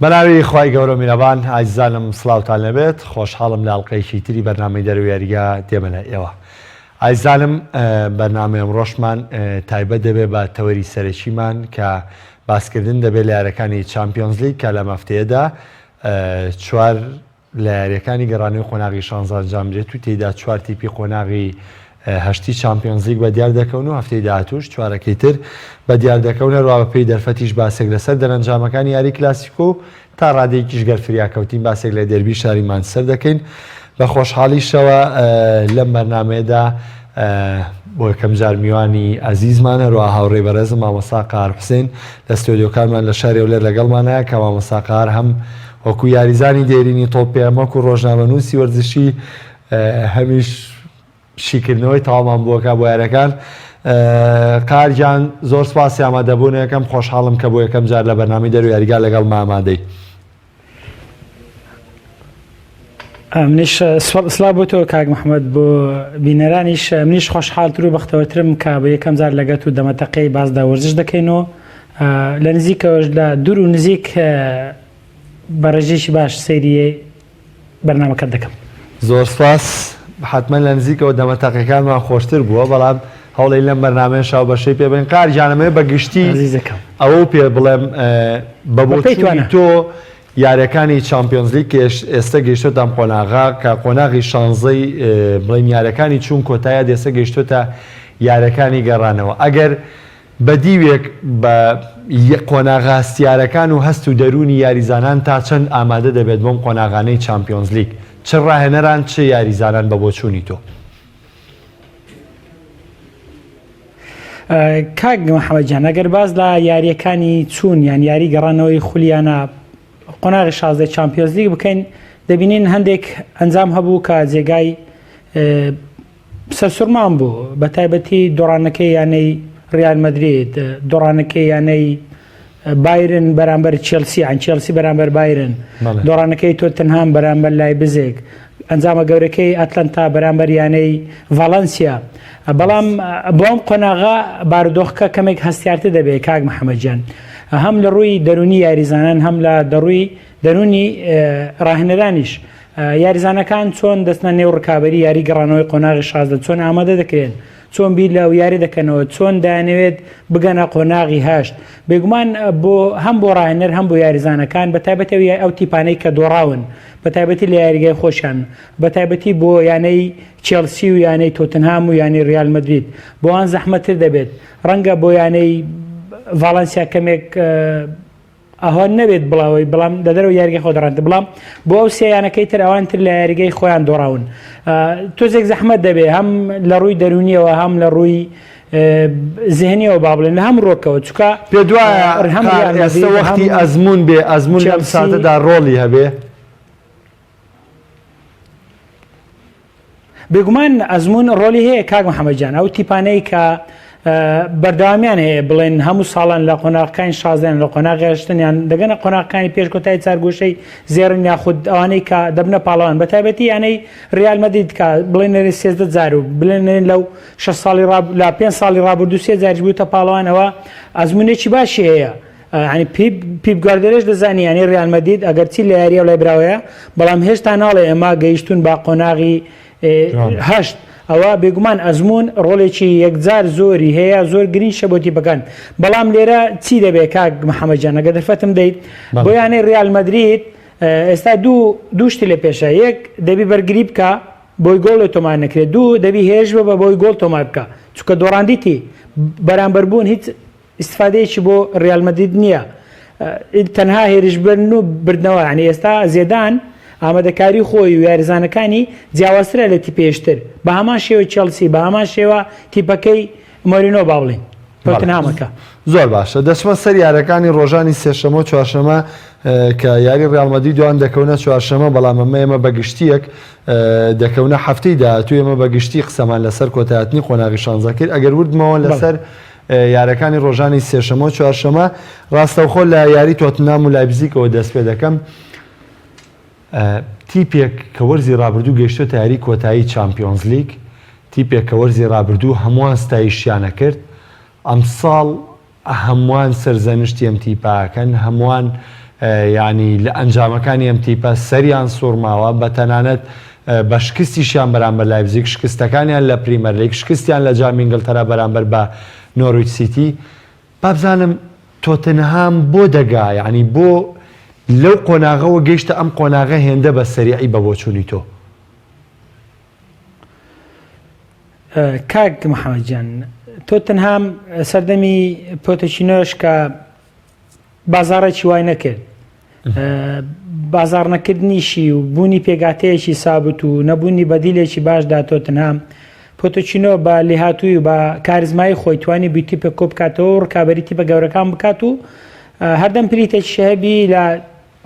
بەناوی خوای گەورە میرەبان ئازیزانم سڵاوتان لەبێت خۆشحاڵم لە ئەڵقەیەکی تری بەرنامەی دەرەوەی یاریگا دێمەلە ئێوە ئازیزانم بەرنامەی ئەمڕۆشمان تایبەت دەبێت بە تەوەری سەرەکیمان کە باسکردن دەبێت لە یاریەکانی چامپیۆنز لیگ کە لە مەفتەیەدا چوار لە یاریەکانی گەڕانەوەی قۆناغی 16 ئەنجام درێت و تێیدا چوار تیپی قۆناغی هەشتی چامپیۆنز لیگ بە دیار دەکەون و هەفتەی داهاتووش چوارەکەی تر بە دیار دەکەون هەروە بەپێی دەرفەتیش باسێک لەسەر دەرەنجامەکانی یاری کلاسیکۆ تا ڕادەیەکیش گەرفریاکەوتین باسێک لە دەربی شاری مانچستەر دەکەین بە خۆشحاڵیشەوە لەم بەرنامەیەدا بۆ یەکەم جار میوانی ئەزیزمان هەروە هاوڕێی بەڕێزم مامۆستا قاهر حوسێن لە ستۆدیۆکانمان لە شاری ئەولێر لەگەڵمانەیە کە مامۆستا قاهر هەم وەکو یاریزانی دێرینی تۆپێمەک و ڕۆژنامەنووسی وەرزشی هەمیش شیکردنەوەی تەواومان بووەکە بۆ یاریەکان. قاهرگیان زۆر سپاسی ئامادەبوون یەکەم خۆشحاڵم کە بۆ یەکەم جار لە بەرنامەی دەرەوەی یاریگا لەگەڵ ئامادەی. منیش سڵاو بۆ تۆ کاک محەممەد بۆ بینەرانیش منیش خۆشحاڵتر و بەختەوەترم کە بە یەکەم جار لەگەت و دەمەتەقەی بازدا وەرزش دەکەینەوە لە نزیکەوەش لە دوور و نزیک بەڕێژێکی باش سەیری بەرنامەکەت دەکەم. زۆر سپاس حتمما لە نزیکەوە دەمەتەقەکانمان خۆشتر بووە بەڵام هەوڵی لەم بەرنامەیە شاو بەشەی پێ بن قاهرگیانەمەیە بە گشتی ئەوە پێ بڵێم بە بۆچوونی تۆ یاریەکانی چامپیۆنز لیگ ئێستا گەیشتۆتە ئەم قۆناغا کە قۆناغی 16ی بڵێم یاریەکانی چوون کۆتایە ئێستا گەیشتۆتە یاریەکانی گەڕانەوە ئەگەر بە دیوێک بە قۆناغا هەستیارەکان و هەست و دەرونی یاریزانان تا چەند ئامادە دەبێت بۆم قۆناغانەی چامپیۆنز لیگ چ ڕاهێنەران چه یاریزانان بە بۆچوونی تۆ؟ کاک محەممەدجان ئەگەر باز لە یاریەکانی چوون یان یاری گەڕانەوەی خولیانە قۆناغی 16 چامپیۆنز لیگ بکەین دەبینین هەندێک ئەنجام هەبوو کە جێگای سەرسوورمان بوو بە تایبەتی دۆڕانەکەی یانەی ریال مەدرید دۆڕانەکەی یانەی بایرن بەرامبەر چێلسی عن چێلسی بەرامبەر بایرن دۆڕانەکەی تۆتنهام بەرامبەر لایپزیگ ئەنجامە گەورەکەی ئەتلەنتا بەرامبەر یانەی ڤالەنسیا بەڵام بۆم قۆناغا بارودۆخەکە کەمێک هەستیارتر دەبێت کاک محەممەدجان هەم لە ڕووی دەرونی یاریزانان هەم لە دەرونی ڕاهێنەرانیش یاریزانەکان چۆن دەستنە نێو ڕکابەری یاری گەڕانەوەی قۆناغی 16 چۆن ئامادە دەکرێن چۆن بیر لە یاری دەکەنەوە چۆن دەیانەوێت بگەنە قۆناغی هەشت بێگومان هەم بۆ ڕاهێنەر هەم بۆ یاریزانەکان بە تایبەتەوە ئەو تیپانەی کە دۆڕاون بە تایبەتی لە یاریگای خۆشیان بە تایبەتی بۆ یانەی چێلسی و یانەی تۆتنهام و یانی ریال مەدرید بۆوان زەحمەتتر دەبێت ڕەنگە بۆ یانەی ڤالەنسیا کەمێک ئەوان نەبێت بڵاوی بەڵام لە دەرەوە یاریگەی خۆ دەڕێنێت بەڵام بۆ ئەو سێیانەکەی تر ئەوانتر لە یاریگەی خۆیان دۆڕاون تۆزێک زەحمەت دەبێت هەم لە ڕووی دەرونیەوە هەم لە ڕووی زێنیەوە با بڵێن لە هەم ڕۆکەوە چکە پێ دوایە وەختی ئەزمون بێ ئەزمون لەم ساتەدا ڕۆڵی هەبێ بێگومان ئەزمون ڕۆلی هەیە کاک محەممەدجان ئەو تیپانەی کە بەردەوامیان هەیە بڵێن هەموو ساڵان لە قۆناغەکانی 16 لە قۆناغی هەشتیان دەگەنە قۆناغەکانی پێشکۆتایی چارگۆشەی زێڕن یاخود ئەوانەی کە دەبنە پاڵەوان بە تایبەتی یانەی ریال مەدرید کە بڵێنەری 13 جار و بڵێن لەو 6 ساڵی لە 5 ساڵی ڕابردوو 3 جارش بووتە پاڵەوانەوە ئەزمونێکی باشی هەیە ینی پیپ گواردیۆلاش دەزانی ینی ریال مەدرید ئەگەرچی لە یاریە لای براوەیە بەڵام هێشتا ناڵێ ئێمە گەیشتون با قۆناغی هەشت ئەوە بێگومان ئەزمون ڕۆڵێکی یەکجار زۆری هەیە زۆر گرنگ شە بۆ تیپەکان بەڵام لێرە چی دەبێت کاک محەممەدجان ئەگەر دەرفەتم دەیت بۆ یانەی ریال مەدرید ئێستا دوو شتی لە پێشە یەک دەبی بەرگری بکە بۆی گۆڵ تۆمار نەکرێت دوو دەبی هێرش بە بۆی گۆڵ تۆمار بکە چونکە دۆڕاندیتی بەرامبەربوون هیچ ئیسفادەیەکی بۆ ریال مەدرید نییە تەنها هێرشبرن و بردنەوە ینی ئێستا زێدان ئامادەکاری خۆی و یاریزانەکانی جیاوازترە لە تیپێشتر بە هەمان شێوە چێلسی بە هەمان شێوە تیپەکەی مۆرینۆ با بڵێن تۆتنهامەکە زۆر باشە دەچمە سەر یاریەکانی ڕۆژانی سێشەمە و چوارشەمە کە یاری ڕیال مەدرید دوان دەکەونە چوارشەمە بەڵام ئێمە بەگشتیەک دەکەونە هەفتەی داهاتوو ئێمە بەگشتی قسەمان لەسەر کۆتایەتنی قۆناغی 16 کرد ئەگەر وردمەوە لەسەر یاریەکانی ڕۆژانی سێشەمە و چوارشەمە ڕاستەوخۆ لە یاری تۆتنهام و لایپزیگەوە دەست پێ دەکەم تیپێک کە وەرزی ڕابردوو گەیشتۆتە یاری کۆتایی چامپیۆنز لیگ تیپێک کە وەرزی ڕابردوو هەمووان ستایشیانە کرد ئەمساڵ هەمووان سەرزەنشتی ئەم تیپاکەن هەمووان ینی لە ئەنجامەکانی ئەم تیپە سەریان سوورماوە بە تەنانەت بە شکستیشیان بەرامبەر لایپزیگ، شکستەکانیان لە پریمەر لیگ، شکستیان لە جامی ئینگلتەرا بەرامبەر بە نۆرویچ سیتی. بابزانم تۆتنهام بۆ دەگا، ینی بۆ لەو قۆناغەوە گەیشتە ئەم قۆناغە هێندە بە سەریعی بە بۆچوونی تۆ؟ کاک محەممەدجان، تۆتنهام سەردەمی پۆتەچینۆش کە بازارێکی وای نەکرد، بازار نەکردنیشی و بوونی پێگاتەیەکی سابت و نەبوونی بەدیلێکی باشدا تۆتنهام پۆتۆچینۆ بە لێهاتووی و بە کارزمایی خۆی توانی بیتیپە کۆ بکاتەوە و ڕکابەری تیپە گەورەکان بکات و هەردەم پلیتێکی شەهبی لە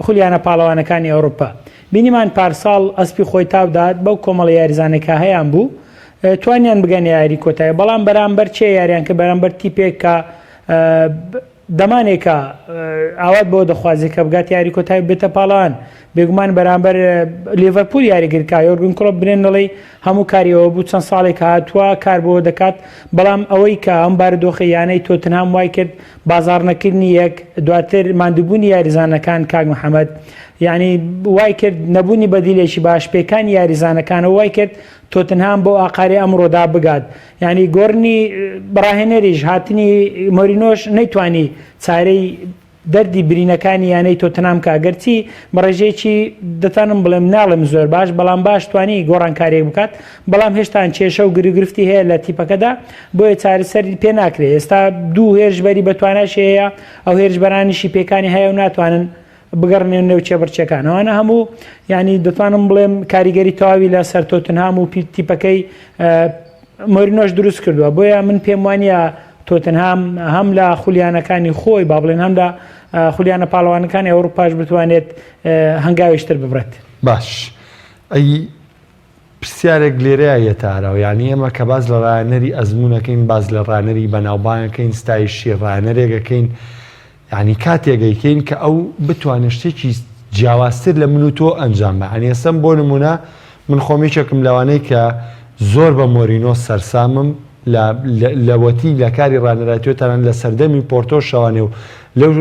خولیانە پاڵەوانەکانی ئەوروپا. بینیمان پارساڵ ئەسپی خۆی تاودات بەو کۆمەڵە یاریزانەکە هەیەیان بوو توانیان بگەن یاری کۆتایی، بەڵام بەرامبەر چێ یاریان کە بەرامبەر تیپێک کە دەمانێکە ئاوات بۆ دەخوازی کە بگات یاری کۆتایی بێتە پاڵەوان. بێگومان بەرامبەر لیڤەرپول یاریگرکا یۆرگن کلۆپ برێن دەڵێ هەموو کاریەوە بوو چەند ساڵێک هاتووە کار بۆ دەکات، بەڵام ئەوەی کە ئەم بارودۆخی یانەی تۆتنهام وای کرد بازار نەکردنی یەک دواتر ماندووبوونی یاریزانەکان کاک محەممەد، یعنی وای کرد نەبوونی بەدیلێکی باش پێکانی یاریزانەکانە وای کرد تۆتنهام بۆ ئاقاری ئەمڕۆدا بگات. یعنی گۆڕنی بەڕاهێنەریش هاتنی مۆرینۆش نەیتوانی چارەی دەردی برینەکانی یانەی تۆتنهام کە گەرچی بەڕێژەیەکی دەتانم بڵێم ناڵم زۆر باش، بەڵام باش توانی گۆڕانکارێک بکات، بەڵام هێشتان کێشە و گرگرفتی هەیە لە تیپەکەدا بۆیە چارەسەری پێ ناکرێت. ئێستا دوو هێرشبەری بەتواناش هەیە، ئەو هێرشبەرانیشی پێکانی هەیە و ناتوانن بگەڕنێن نێو چێبەرچەکانەوەە هەموو ینی دەتوانم بڵێم کاریگەری تەواوی لە سەر تۆتنهام و تیپەکەی مۆرینۆش دروست کردووە. بۆیە من پێم وانە تۆتنهام هەم لە خولیانەکانی خۆی با بڵێن هەم لە خولیانە پاڵەوانەکانی ئەوروپاش بتوانێت هەنگاویشتر ببرێت. باش ئەی پرسیارێک لێرەیە تارەوە، ینی ئێمە کە باز لە ڕایەنەری ئەزمونەکەین، باز لە ڕانەری بەناوبانگەکەین، ستایشی ڕایەنەرێکەکەین، ینی کاتێگەیکەین کە ئەو بتوانێت شتێکی جیاوازتر لە من و تۆ ئەنجام بە. ئەنی ئێستم بۆ نمونە من خۆمیچێکم لەوانەی کە زۆر بە مۆرینۆ سەرسامم لەوەتی لە کاری ڕانەرایەتیۆتان لە سەردەمی پۆرتۆ شەوانێ و لەو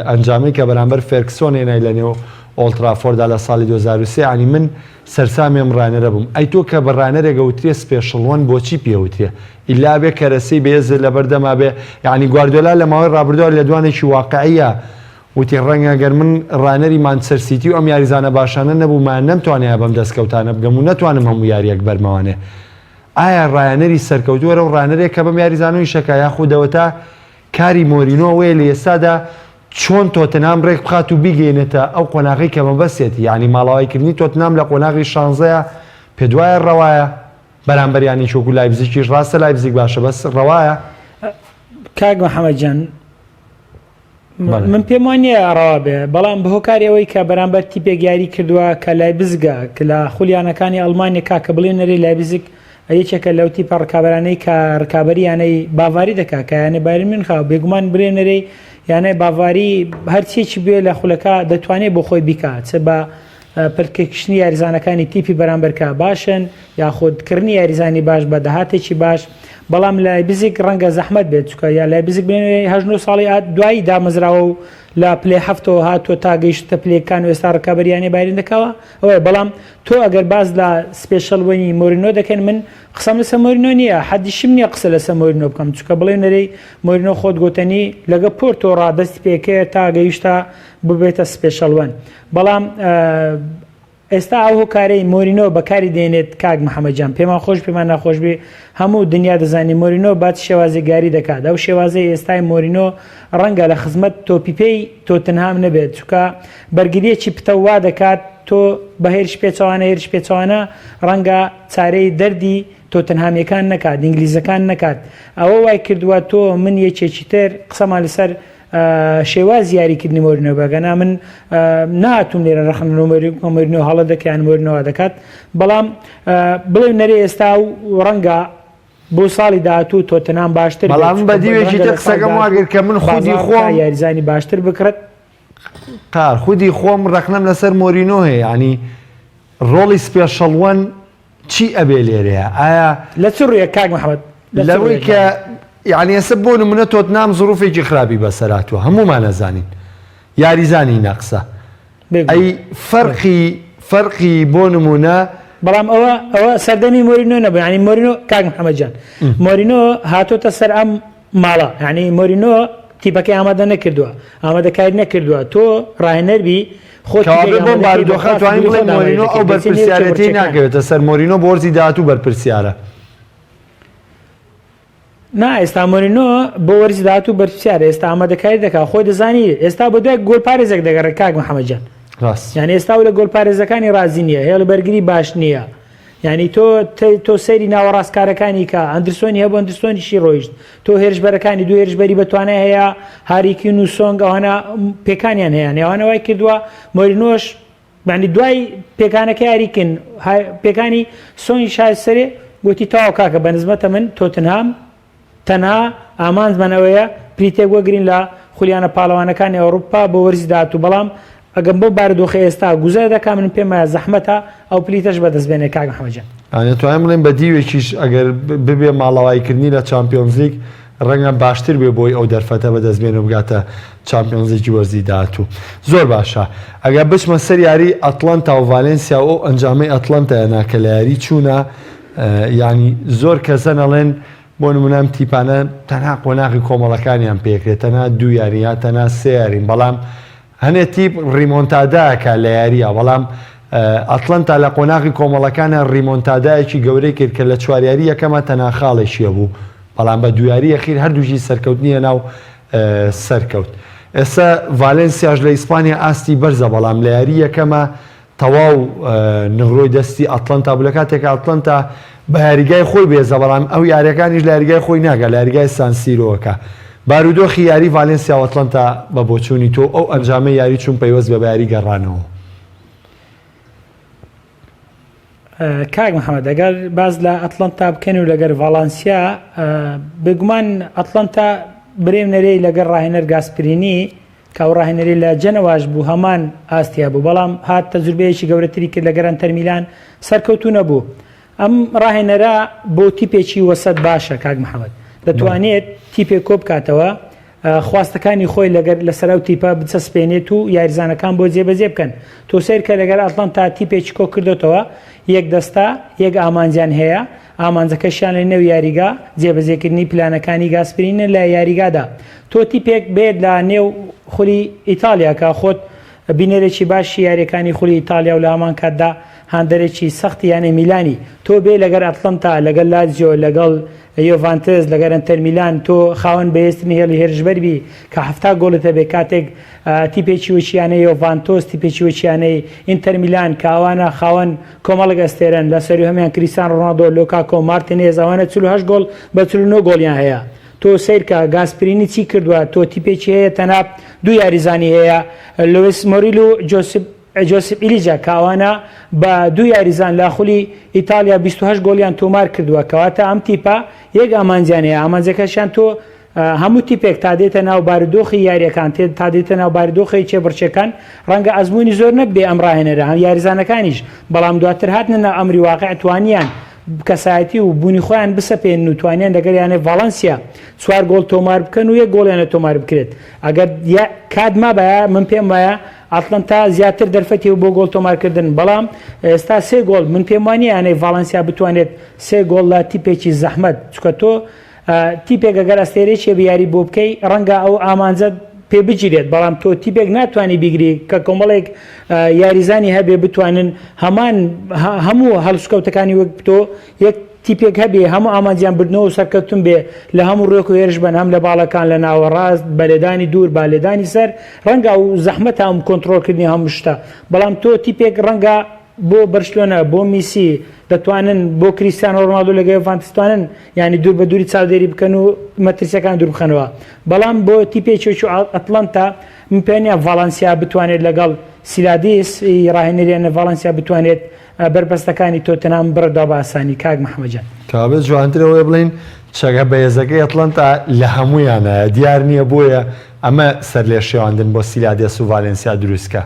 ئەنجامی کە بەرامبەر فێرکسۆن هێنای لە نێو ئۆڵترافۆردا لە ساڵی 2023 ینی من سەرسامێم ڕانەرە بووم. ئەی تۆ کە بە ڕانەرێک گەوترێ سپێشڵوان بۆچی پێوترێ؟ ئیلا بێ کەرەسەی بێزر لە بەردەما بێ، یعنی گواردیۆلا لە ماوەی ڕابردووە لە دوانێکی واقعیە وتی ڕەنگە گەر من ڕانەری مانچستەر سیتی و ئەم یاریزانە باشانە نەبوومان نەمتوانێت بەم دەستکەوتانە بگەم و نەتوانم هەموو یاریەک بەرمەوانێ. ئایا ڕایەنەری سەرکەوتووەرە و ڕانەرێک کە بەم یاریزانەوەی شەکە یاخودەوەتا کاری مۆرینۆ وەیە لە ئێستادا چۆن تۆتنهام ڕێک بخات و بیگەێنێتە ئەو قۆناغی کە مەبەستێتی، یعنی ماڵاوایکردنی تۆتنهام لە قۆناغی 16 پێ دوایە ڕەوایە بەرامبەریانی چۆکو لایپزیگیش ڕاستە لایپزیگ باشە بەس ڕەوایە. کاک محەممەدجان من پێم وانە ڕەوا بێ، بەڵام بەهۆکاری ئەوەی کە بەرامبەر تیپێک یاری کردووە کە لایپزیگە کە لە خولیانەکانی ئەڵمانیا کاکە بڵێن نەرێ لایپزیگ یەکێکە لەو تیپە ڕکابەرانەی کە ڕکابەریانەی باواری دەکات کە یانە بایرن میونخ بێگومان برێنەرەی یانە باواری هەرچێکی بێ لە خولەکە دەتوانێت بۆ خۆی بیکات، چ بە پرکەکشنی یاریزانەکانی تیپی بەرامبەرکە باشن یاخودکردنی یاریزانی باش بە داهاتێکی باش، بەڵام لایپزیگ ڕەنگە زەحمەت بێت چکە یا لایپزیگ بێنێ 19 ساڵی دوایی دامەزراوە و لە پلێ هەفتەوە هاتووە تا گەیشتە پلەکان و ئێستا ڕکابەریانەی بایرن دەکەوە. ئەوە بەڵام تۆ ئەگەر باز لە سپێشەڵوەنی مۆرینۆ دەکەن من قسەم لەسەر مۆرینۆ نییە، حەدیشم نییە قسە لەسەر مۆرینۆ بکەم چکە بڵێ نەرەی مۆرینۆ خۆت گوتنی لەگە پۆرتۆ ڕادەستی پێکەیە تا گەیشتا ببێتە سپێشەڵوەن. بەڵام ئێستا ئەو هۆکارەی مۆرینۆ بەکاری دێنێت کاک محەممەدجان پێمان خۆش پێمان ناخۆش بێ هەموو دنیا دەزانی مۆرینۆ بات شێوازێگاری دەکات. ئەو شێوازەی ئێستای مۆرینۆ ڕەنگە لە خزمەت تۆپیپەی تۆتنهام نەبێت چکە بەرگریەکی پتەوا دەکات تۆ بە هێرش پێچوانە هێرش پێچوانە ڕەنگە چارەی دەردی تۆتنهامیەکان نەکات ئینگلیزەکان نەکات. ئەوە وای کردووە تۆ من یەکێکی تر قسەمان لەسەر شێواز یاریکردنی مۆرینۆ بەگەنا من ناتوم لێرە ڕخنەوە مۆرینۆ هەڵە دەکەیان مۆرینۆ دەکات، بەڵام بڵێ نەرێ ئێستا و ڕەنگە بۆ ساڵی داهاتوو تۆتنهام باشتر بەڵام بە دیوێکی تر قسەکەم واگر کە من خودی خۆم یاریزانی باشتر بکرێت قار خودی خۆم ڕخنەم لەسەر مۆرینۆ هەیە، ینی ڕۆڵی سپێشەڵوەن چی ئەبێ لێرەیە؟ ئایا لە چ ڕوویە کاک محەممەد لەوەی کە یعنی ئێستا بۆ نمونە تۆتنهام زروفێکی خراپی بەسەراتوە هەمومان نەزانین، یاریزانی نەقسە ئەی فەرقی بۆ نمونە بەڵام ئەوە سەردەمی مۆرینۆ نەبوو ینی مۆرینۆ کاک محەممەدجان مۆرینۆ هاتۆتە سەر ئەم ماڵە ینی مۆرینۆ تیپەکەی ئامادە نەکردووە ئامادەکاری نەکردووە تۆ ڕاهێنەربی بۆ بارودۆخە توانین بڵێن مۆرینۆ ئەو بەرپرسیارەتی ناکەوێتە سەر مۆرینۆ بۆرزی داهاتوو بەرپرسیارە نا ئێستا مۆرینۆ بۆ وەرزی داهاتوو بەرپرسیارە ئێستا ئامادەکاری دەکات خۆی دەزانی ئێستا بە دوای گۆڵ پارێزێک دەگەڕێت کاک محەممەدجان یعنی ئێستا لە گۆڵ پارێزەکانی رازی نییە هێڵ بەرگری باش نییە ینی تۆ سەیری ناوەڕاستکارەکانی کە ئەندرسۆنی هەبوو ئەندرسۆنیشی ڕۆیشت تۆ هێرشبەرەکانی دوو هێرشبەری بەتوانای هەیە هاریکین و سۆنگ ئەوانە پێکانیان هەیە نێوانەوەی کردووە مۆرینۆش بەنی دوای پێکانەکە یاریکن پێکانی سۆنی شایسەرێ گوتی تاوا کاکە بە نسبەتە من تۆتنهام تەنها ئامانجمانەوەیە پریتێک وەگرین لە خولیانە پاڵەوانەکانی ئەوروپا بۆ وەرزی داهاتوو بەڵام ئەگەم بۆ بارودۆخی ئێستا گوزەر دەکا من پێم وایە زەحمەتە ئەو پلیتەش بەدەستبێنێ کاک محەممەدجان توانین بڵێن بە دیوێکیش ئەگەر ببێ ماڵەوایکردنی لە چامپیۆنز لیگ ڕەنگە باشتر بێ بۆی ئەو دەرفەتە بەدەستبێنە بگاتە چامپیۆنزێکی وەرزی داهاتوو زۆر باشە ئەگەر بچمە سەر یاری ئەتڵەنتا و ڤالێنسیا و ئەنجامەی ئەتڵەنتایە ناکە لە یاری چوونە ینی زۆر کەسە نەڵێن بۆ نمونەم تیپانە تەنها قۆناغی کۆمەڵەکانیان پێکرێت تەنها دوو یاریە تەنها سێ یارین بەڵام هەنێ تیپ ڕیمۆنتادایەکە لە یاریە بەڵام ئەتڵەنتا لە قۆناغی کۆمەڵەکانە ڕیمۆنتادایەکی گەورەی کرد کە لە چواریاری یەکەمە تەنها خاڵێکیە بوو بەڵام بە دویاری یەخیر هەردووشی سەرکەوتنیە ناو سەرکەوت ئێستا ڤالێنسیاش لە ئیسپانیا ئاستی بەرزە بەڵام لە یاری یەکەمە تەواو نغڕۆی دەستی ئەتڵەنتا بوو لە کاتێکە ئەتڵەنتا بە یاریگای خۆی بێزە بەڵام ئەو یاریەکانیش لە یاریگای خۆی ناگە لە یاریگای سانسیرۆکە بارودۆخی یاری ڤالێنسیا و ئەتڵەنتا بە بۆچوونی تۆ ئەو ئەنجامە یاری چوون پەیوەست بە یاری گەڕانەوە کاک محەممەد ئەگەر باز لە ئەتڵەنتا بکەن و لەگەر ڤالانسیا بگومان ئەتڵەنتا برێم نەرەی لەگەر ڕاهێنەر گاسپرینی کە ئەو ڕاهێنەری لە جەنەواش بوو هەمان ئاستیا بوو بەڵام هات تەجروبەیەکی گەورەتری کرد لەگەر ئەنتەر میلان سەرکەوتوو نەبوو ئەم ڕاهێنەرە بۆ تیپێکی وەسەد باشە کاک محەممەد دەتوانێت تیپێک کۆ بکاتەوە خواستەکانی خۆی لەگەر لەسەر ئەو تیپە بچەسپێنێت و یاریزانەکان بۆ جێبەجێ بکەن تۆ سیر کە لەگەر ئەتڵەنتا تیپێکی کۆ کردوتەوە یەک دەستا یەک ئامانجیان هەیە ئامانجەکەشیان لە نێو یاریگا جێبەجێکردنی پلانەکانی گاسپرینە لە یاریگادا تۆ تیپێک بێت لە نێو خولی ئیتالیا کە خۆت بینەرێکی باشی یاریەکانی خولی ئیتالیا و لە هەمان کاتدا هاندەرێکی سەختی یانێ میلانی تۆ بێ لەگەر ئەتڵەنتا لەگەر لازیۆ لەگەڵ یۆڤانتز لەگەر ئەنتەر میلان تۆ خاوەن بەهێستنی هێڵی هێرشبەربی کە هەفتا گۆڵتە بێ کاتێک تیپێکی وچیانەی یۆڤانتۆس تیپێکی وچیانەی ئینتەر میلان کە ئەوانە خاوەن کۆمەڵک ئەستێرن لە سەری هەمیان کریستیانۆ ڕۆناڵدۆ لۆکاکۆ مارتینێز ئەوانە 48 گۆڵ بە 49 گۆڵیان هەیە تۆ سیر کە گاسپرینی چی کردووە تۆ تیپێکی هەیە تەنها دوو یاریزانی هەیە لویس مۆریلو جۆسف ئیلیجا کاوانە بە دوو یاریزان لە خولی ئیتالیا 28 گۆڵیان تۆمار کردووە کەواتە ئەم تیپە یەک ئامانجیانەیە ئامانجەکەشیان تۆ هەموو تیپێک تا دێتە ناو بارودۆخی یاریەکان تا دێتە ناو بارودۆخی چێبڕچەکان ڕەنگە ئەزمموی زۆر نەبێ ئەم ڕاهێنەرە هەم یاریزانەکانیش بەڵام دواتر هاتنە ناو ئەمری واقع توانیان کەسایەتی و بوونی خۆیان بسەپێن و توانیان لەگەریانێ ڤالەنسیا 4 گۆڵ تۆمار بکەن و یەک گۆڵیانە تۆمار بکرێت ئەگەر کاتما بەیە من پێم وایە ئەتڵەنتا زیاتر دەرفەتی و بۆ گۆڵ تۆمارکردن بەڵام ئێستا 3 گۆڵ من پێم وانە یانەی ڤالەنسیا بتوانێت 3 گۆڵ لە تیپێکی زەحمەت چکە تۆ تیپێک ئەگەر ئەستێرێکی بە یاری بۆ بکەی ڕەنگە ئەو ئامانجە پێ بگیرێت بەڵام تۆ تیپێک ناتوانانی بیگری کە کۆمەڵێک یاریزانی هەبێ بتوانن هەموو هەڵسوکەوتەکانی وەک تۆ یەک تیپێک هەبێ هەموو ئامانجیان بردنەوە و سەرکەوتن بێ لە هەموو ڕێک و هێرش بن هەم لە باڵەکان لە ناوەڕاست بەلێدانی دوور بالێدانی سەر ڕەنگە و زەحمەت هەم کۆنتڕۆلکردنی هەموو شتە بەڵام تۆ تیپێک ڕەنگە بۆ بەرشلۆنە بۆ میسی دەتوانن بۆ کریستیانۆ ڕۆناڵدۆ لەگەڵ یۆڤانتستوانن ینی دوور بە دووری چاودێری بکەن و مەترسیەکان دوور بخەنەوە بەڵام بۆ تیپێکی ئەتڵەنتا من پێنیە ڤالەنسیا بتوانێت لەگەڵ سیلادیس ڕاهێنەریانە ڤالەنسیا بتوانێت بربەستەکانی تۆتەنام بڕدا بە ئاسانی کاک محەممەدجان کابێت جوانترەوەی بڵین چەکە بەهێزەکەی ئەتڵەنتا لە هەمویانە دیار نییە بۆیە ئەمە سەر لێ شێواندن بۆ سیلادیس و ڤالەنسیا دروستکە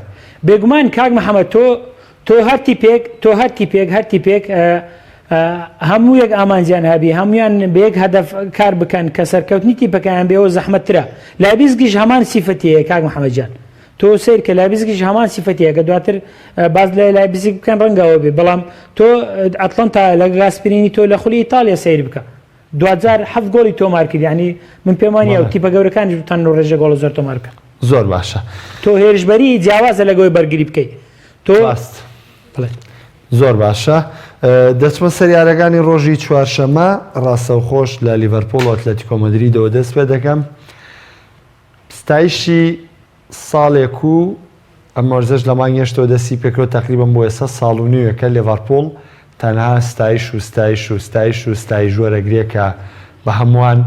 بێگومان کاک محەممەد تۆ هەر تیپێک هەموو یەک ئامانجیان هەبی هەمویان بەیەک هەدەف کار بکەن کە سەرکەوتنی تیپەکەیان بێەوە زەحمەتترە لا بیزگیش هەمان سیفەتەیە کاک محەممەدجان تۆ سیر کە لایبزیش هەمان سیفەتیەکە دواتر باز لە لایبزی بکەن ڕەنگەوە بێ بەڵام تۆ ئەتلانتا لە گاسپرینی تۆ لە خولی ئیتالیا سیر بکە 2007 گۆڵی تۆمار کرد ینی من پێم وانیە و تیپە گەورەکانی تەن و ڕێژە گۆڵ زۆر تۆمار بکە زۆر باشە تۆ هێرشبەری جیاوازە لەگەوەی بەرگری بکەیت تۆ زۆر باشە دەچمە سەریارەکانی ڕۆژی چوارشەمە ڕاستەوخۆش لە لیڤەرپۆڵ و ئەتلەتیکۆ مەدریدەوە دەست پێ دەکەم ستایشی ساڵێک و ئەم مەرزەش لە مانگەشتەوە دەستی پێکرۆ تقریبان بۆ ئێستا ساڵ و نیوەکە لیڤەرپۆڵ تەنها ستایش و ستایش و ستایش و ستایش وەرەگرێکە بە هەمووان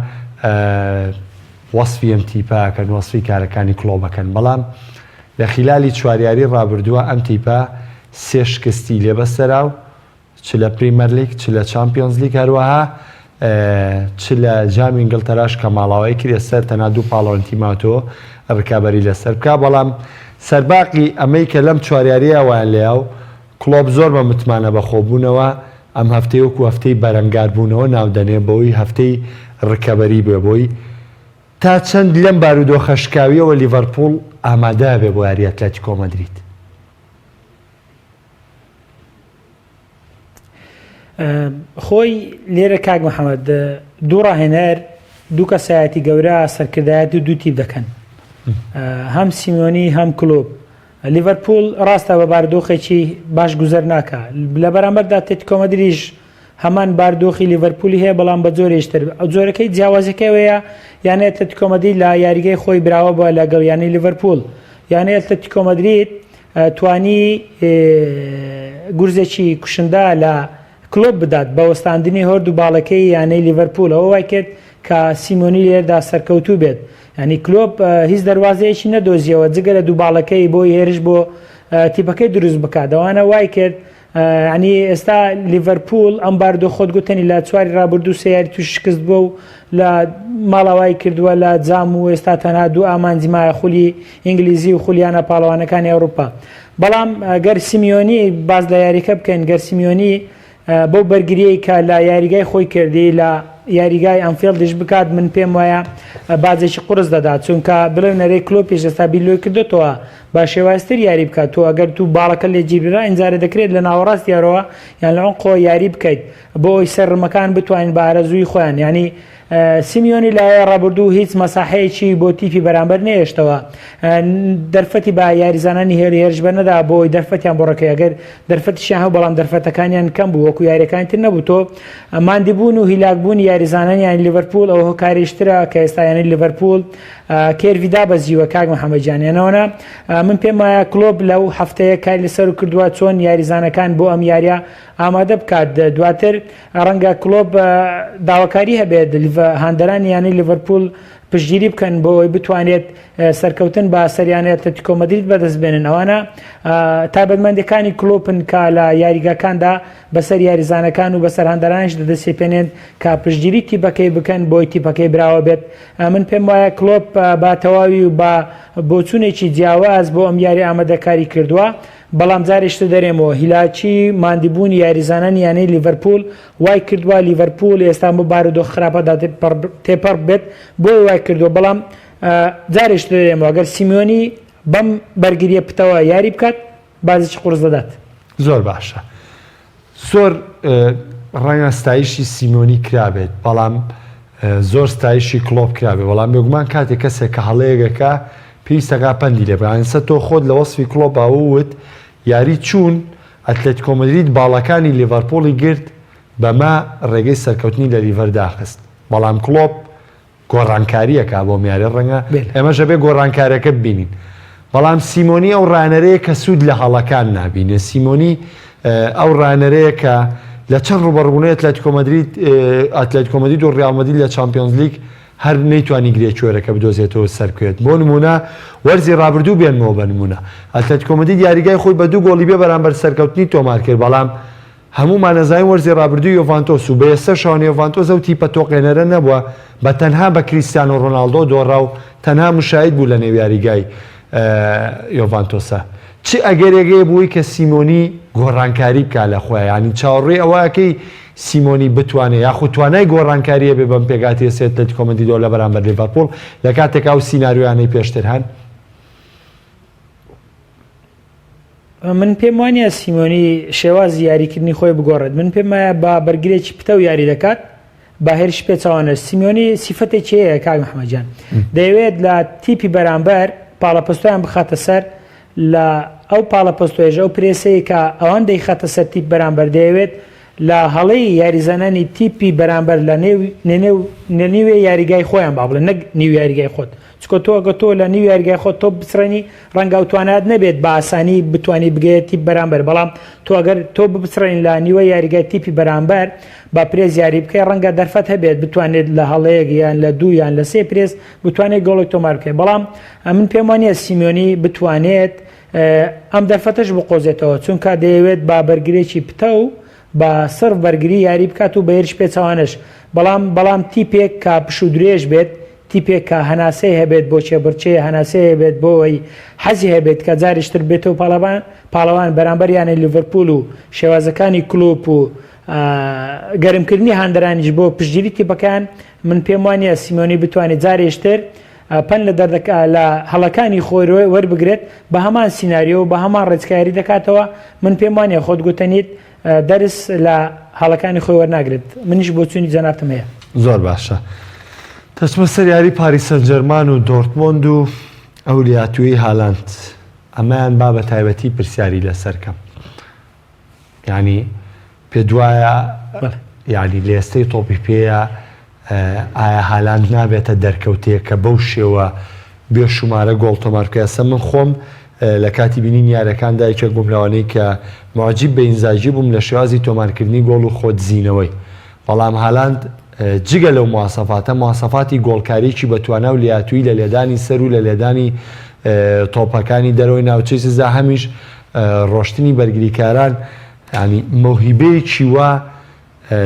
وەسفی ئەم تیپەکەن وەسفی کارەکانی کڵۆبەکەن بەڵام لە خلالی چواریاری ڕابردووە ئەم تیپە سێ شکستی لێبەسەرا و چ لە پریمەر لیگ چ لە چامپیۆنز لیگ هەروەها چ لە جامی ئینگلتەراش کە ماڵاوای کرێ سەر تەنها دوو پاڵۆنتی ماتۆ ڕکابەری لەسەر بکە بەڵام سەرباقی ئەمەی کە لەم چواریاریە وایان لێیا و کڵۆب زۆر بە متمانە بەخۆبوونەوە ئەم هەفتەی وەکو هەفتەی بەرەنگاربوونەوە ناودەنێ بەوەی هەفتەی ڕکەبەری بێ بۆی تا چەند لەم بارودۆخە شکاویەوە لیڤەرپۆڵ ئامادە بێ بۆ یاری ئەتلەتیکۆ مەدرید خۆی لێرە کاک محەممەد دوو ڕاهێنەر دوو کەسایەتی گەورە سەرکردایەتی دوو تیپ دەکەن هەم سیمۆنی هەم کلۆب لیڤەرپۆڵ ڕاستە بە بارودۆخێکی باش گوزەر ناکە لە بەرامبەردا ئەتلێتیکۆ مەدریدیش هەمان بارودۆخی لیڤەرپۆلی هەیە بەڵام بە زۆرێشتر ئەو جۆرەکەی جیاوازەکەیەوەیە یانە ئەتلێتیکۆ مەدرید لە یاریگەی خۆی براوە بە لەگەڵ یانی لیڤەرپۆڵ یانە ئەتلێتیکۆ مەدرید توانی گورزێکی کوشندا لە کلۆب بدات بە وەستاندنی هەردوو باڵەکەی یانەی لیڤەرپۆڵ ئەوە وای کرد کە سیمۆنی لێردا سەرکەوتوو بێت ینی کلۆب هیچ دەواازەیەکی نەدۆزیەوە جگە لە دوو باڵەکەی بۆی هێرش بۆ تیپەکەی دروست بکات ئەوانە وای کرد ینی ئێستا لیڤەرپۆڵ ئەم باردۆ خۆت گوتنی لە چواری ڕابردوو سەیاری توش شکست بووە و لە ماڵەوای کردووە لە جام و ئێستا تەنها دوو ئامانجی مایە خولی ئینگلیزی و خولیانە پاڵەوانەکانی ئەوروپا بەڵام گەر سیمیۆنی باز لە یاریکە بکەین گەر سیمیۆنی بۆ بەرگریەی کە لە یاریگای خۆی کردی لە یاریگای ئەنفیلدش بکات من پێم وایە بازێکی قرس دەدات چونکە بڵێ نەرەی کلۆ پێش ئێستا بیلۆی کردێتەوە با شێوازتر یاری بکات تۆ ئەگەر تو باڵەکە لێ جیبرا ئینجارە دەکرێت لە ناوەڕاست یارەوە یان لە ئەو قۆ یاری بکەیت بۆ ئەوی سەرڕمەکان بتوانین بە ئارەزووی خۆیان ینی سیمیۆنی لای ڕابردوو هیچ مەساحەیەکی بۆ تیپی بەرامبەر نێشتەوە دەرفەتی بە یاریزانانی هێرشبەر نەدا بۆی دەرفەتیان بۆ ڕێکەکە ئەگەر دەرفەتیشیان هەبوو بەڵام دەرفەتەکانیان کەم بوو وەکو یاریەکانی تر نەبوو تۆ ماندیبوون و هیلاکبوون یاریزانانی لیڤەرپۆڵ ئەوە هۆکاریشترە کە ئێستا یانی لیڤەرپۆڵ کێرڤیدا بەزیوە کاک محەممەدجانیانەوەە من پێم وایە کلۆب لەو هەفتەیە کاری لەسەر کردووە چۆن یاریزانەکان بۆ ئەم یاریە ئامادە بکات دواتر ڕەنگە کلۆب داواکاری هەبێت هاندەرانی یانی لیڤەرپۆڵ پشتگیری بکەن بۆ ئەوی بتوانێت سەرکەوتن بە سەریانەت ئەتلێتیکۆ مەدرید بەدەست بێنن ئەوانە تایبەتمەندەکانی کلۆپن کە لە یاریگەکاندا بەسەر یاریزانەکان و بەسەر هاندەرانیش دەدەستی پێنێن کە پشتگیری تیپەکەی بکەن بۆی تیپەکەی براوە بێت من پێم وایە کلۆپ با تەواوی و بە بۆچوونێکی جیاواز بۆ ئەم یاری ئامادەکاری کردووە بەڵام جارێشتە دەرێمەوە هیلاچی ماندیبوونی یاریزانانی یانەی لیڤەرپۆڵ وای کردووە لیڤەرپۆڵ ئێستا بۆ بارودۆخ خراپەدا تێپەڕ بێت بۆی وای کردووە بەڵام جارێشتە دەرێمەوە ئەگەر سیمیۆنی بەم بەرگریە پتەوە یاری بکات بازێکی قورس دەدات زۆر باشە زۆر ڕەنگە ستایشی سیمۆنی کرابێت بەڵام زۆر ستایشی کلۆب کرابێت بەڵام بێگومان کاتێک کەسێک کە هەڵەیەکەکە پێویستەکە پەندی لێ بەیانسە تۆ خۆت لە وەسفی کلۆب باوت یاری چوون ئەتلێتیکۆ مەدرید باڵەکانی لیڤەرپۆڵی گرت بەما ڕێگەی سەرکەوتنی لە لیڤەر داخست بەڵام کلۆب گۆڕانکاریەکە بۆ میارە ڕەنگە ئێمەشە بێ گۆڕانکارەکە ببینین بەڵام سیمۆنی ئەو ڕانەرەیە کە سوود لە هەڵەکان نابینێ سیمۆنی ئەو ڕانەرەیە کە لە چەند ڕوبەڕبوونەوەی ئەتلێتیکۆ مەدرید و ڕیال مەدرید لە چامپیۆنز لیگ هەر نەیتوانی گرێچۆرەکە بدۆزێتەوە سەرکوێت بۆ نمونە وەرزی ڕابردوو بێنمەوە بە نمونە ئەتلێتیکۆ مەدرید یاریگای خۆی بە 2 گۆڵی بێ بەرامبەر سەرکەوتنی تۆمار کرد بەڵام هەمومان نەزانین وەرزی ڕابردووی یۆڤانتۆس و بە ئێستا شانۆ یۆڤانتۆس ئەو تیپە تۆقێنەرە نەبووە بە تەنها بە کریستیانۆ ڕۆناڵدۆ دۆڕا و تەنها مشاهید بوو لە نێو یاریگای یۆڤانتۆسە چ ئەگەرێگەی بووی کە سیمۆنی گۆڕانکاری بکا لە خۆیان ینی چاوەڕێی ئەوەکەی سیمۆنی بتوانێت یاخود توانای گۆڕانکاریە بێ بەم پێگاتی سێت ئەتلێتیکۆ مەدرید لە بەرامبەر لیڤەرپۆڵ لە کاتێک ئەو سیناریۆیانەی پێشتر هەن. زۆر باشە. سۆر ڕەنگە ستایشی سیمۆنی کرابێت بەڵام بێگومان کاتێک کەسێک کە هەڵەیەکەکە پێویستەکە پەندی لێ بکات بۆ ئەوی من پێم وانە سیمۆنی شێواز یاریکردنی خۆی بگۆڕێت من پێم وایە با بەرگرێکی پتە و یاری دەکات با هێرش پێچوانە سیمۆنی سیفەتێکی هەیە کاک محەممەدجان دەیەوێت لە تیپی بەرامبەر پاڵەپەستۆیان بخاتە سەر لە ئەو پاڵەپەستۆێژە ئەو پرێسەیە کە ئەوان دەیخاتە سەر تیپ بەرامبەر دەیەوێت لە هەڵەی یاریزانانی تیپی بەرامبەر لە نێوێ یاریگای خۆیان با بڵێن نەک نیو یاریگای خۆت چکۆ تۆگە تۆ لە نیو یاریگای خۆت تۆ بچڕێنی ڕەنگە توانات نەبێت بە ئاسانی بتانی بگەیت تیپ بەرامبەر بەڵام تۆ ئەگەر تۆ بچڕین لە نیوە یاریگای تیپی بەرامبەر با پرێز یاری بکەی ڕەنگە دەرفەت هەبێت بتوانێت لە هەڵەیەک یان لە دوو یان لە سێ پرێز بتوانێت گۆڵی تۆمار بکەیت بەڵام من پێم وانە سیمۆنی بتوانێت ئەم دەرفەتەش بقۆزێتەوە چونکە دەیەوێت با بەرگرێکی پتە و بە سەر بەرگری یاری بکات و بە هێرش پێچوانش بەڵام تیپێک کا پش و درێژ بێت تیپێک کە هەناسەی هەبێت بۆ چێبرچێ هەناسەی هەبێت بۆەوەی حەزی هەبێت کە جاریشتر بێتەوە پاڵەوان بەرامبەریانە لیڤەرپول و شێوازەکانی کلۆپ و گەرمکردنی هاندەرانیش بۆ پشتگیری تیپەکان من پێم وانە سیمۆنی بتوانێت جارێشتر پەن لە دەردەکە لە هەڵەکانی خۆی وەربگرێت بە هەمان سیناریۆ و بە هەمان ڕێچکاری دەکاتەوە من پێم وانە خۆت گوتەنیت دەرس لە هەڵەکانی خۆی وەرناگرێت منیش بۆ چوونی جەنابتم هەیە زۆر باشە دەچمە سەر یاری پاریس سەن ژەرمان و دۆرتمۆند و ئەولیاتوی هالاند ئەمەیان با بە تایبەتی پرسیاری لەسەرکەم ینی پێ دوایە ینی لێستەی تۆپی پێیە ئایا هالاند نابێتە دەرکەوتەیە کە بەو شێوە بێ شومارە گۆڵ تۆمارکەسە من خۆم لە کاتی بینین یارەکاندا یەکێک بووم لەوانەیە کە معجیب بە ئینزاژی بووم لە شێوازی تۆمارکردنی گۆڵ و خۆتزیینەوەی بەڵام هالاند جگە لەو مواسەفاتی گۆڵکاریی بەتوانە و لیاتووی لە لێدانی سەر و لە لێدانی تۆپەکانی دەرەوەی ناوچەی سزا هەمیش ڕۆشتنی بەرگریکاران ینی مەوهیبەیەکی وە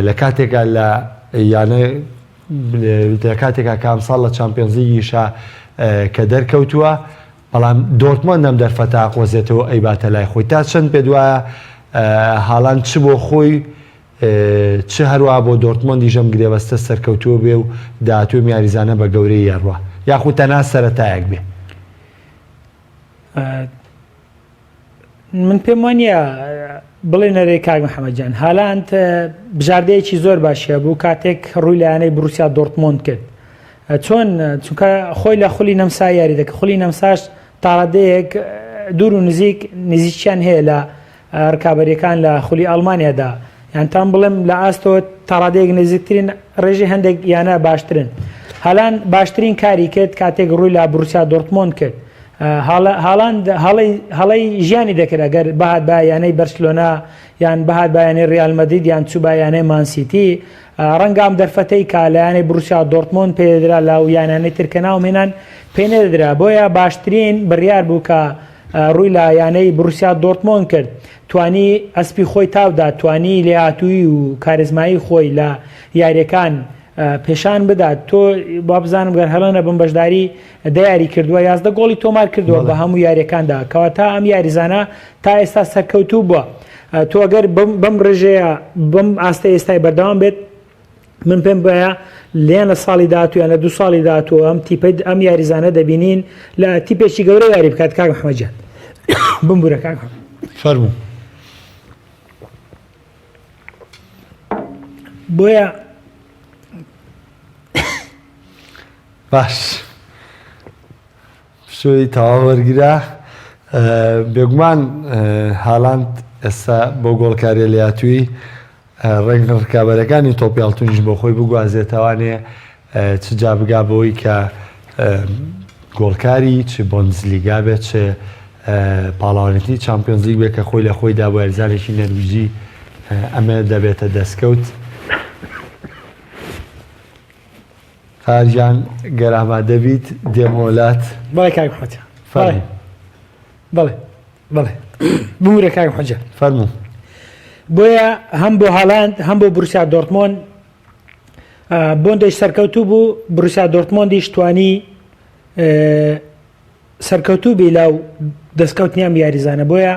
لە کاتێکە لە یانە کاتێکا کامساڵ لە چامپیۆنز لیگیشە کە دەرکەوتووە بەڵام دۆرتمۆند ئەم دەرفەتە قۆزێتەوە ئەیباتە لای خۆی تا چەند پێ دوایە هاڵاند چ بۆ خۆی چ هەروە بۆ دۆرتمۆندی ژەم گرێبەستە سەرکەوتووە بێ و داهاتوی یاریزانە بە گەورەی یاڕوە یاخود تەنها سەرەتایەک بێ من پێم وانە بڵێ نەرەی کاک محەممەدجان هالاند بژاردەیەکی زۆر باشیە بوو کاتێک ڕووی لایەنەی بروسیا دۆرتمۆند کرد چۆن چونکە خۆی لە خولی نەمسا یاری دەکە خولی نەمساش تاڕادەیەک دوور و نزیکیان هەیە لە ڕکابەریەکان لە خولی ئەڵمانیادا یان تام بڵێم لە ئاستەوە تاڕادەیەک نزیکترین ڕێژی هەندێک یانە باشترن هالاند باشترین کاری کرد کاتێک ڕووی لە بروسیا دۆرتمۆند کرد هالاند هەڵەی ژیانی دەکرد ئەگەر بەهات با یانەی بەرسلۆنا یان بەهات بایانەی ڕیال مەدرید یان چوو بایانەی مانسیتی ڕەنگام دەرفەتەی کا لایەنەی بروسیا دۆرتمۆند پێدرا لە و یانانەی ترکە ناومێنان پێ نەدرا بۆیە باشترین بڕیار بوو کە ڕووی لە یانەی بروسیا دۆرتمۆند کرد توانی ئەسپی خۆی تاودا توانی لێهاتووی و کارزمایی خۆی لە یاریەکان پێشان بدات تۆ با بزانم گەر هەڵەنە بم بەشداری دەیاری کردووە 11 گۆڵی تۆمار کردووە بە هەموو یاریەکاندا کەواتە ئەم یاریزانە تا ئێستا سەرکەوتوو بووە تۆ ئەگەر بەم ڕێژەیە بەم ئاستە ئێستای بەردەوام بێت من پێم بایە لێن لە ساڵی داهاتوو یان لە 2 ساڵی داهاتوو ئەم یاریزانە دەبینین لە تیپێکی گەورە یاری بکات کاک محەممەدجان بمبورە کاک فەرموو بۆیە باش شوی تەواو وەرگرا بێگومان هالاند ئێستا بۆ گۆڵکاریە لێهاتووی ڕێنگە ڕکابەرەکانی تۆپی هەڵتونیش بۆ خۆی بگوازێتەوانێ چ جا بگا بەوەی کە گۆڵکاری چ بۆندزلیگا بێت چ پاڵاوانێتی چامپیۆنز لیگ بێت کە خۆی لە خۆیدا بۆ یاریزانێکی نەرویجی ئەمە دەبێتە دەستکەوت خارجان گەراما دەبیت دێمەوەلات بەڵێ کاک محەممەدجان بەڵێ بمورە کاک محەممەدجان فەرموو بۆیە هەم بۆ هالاند هەم بۆ بروسیا دۆرتمۆند بۆندەش سەرکەوتوو بوو بروسیا دۆرتمۆندیش توانی سەرکەوتوو بێ لاو دەستکەوتنیان یاریزانە بۆیە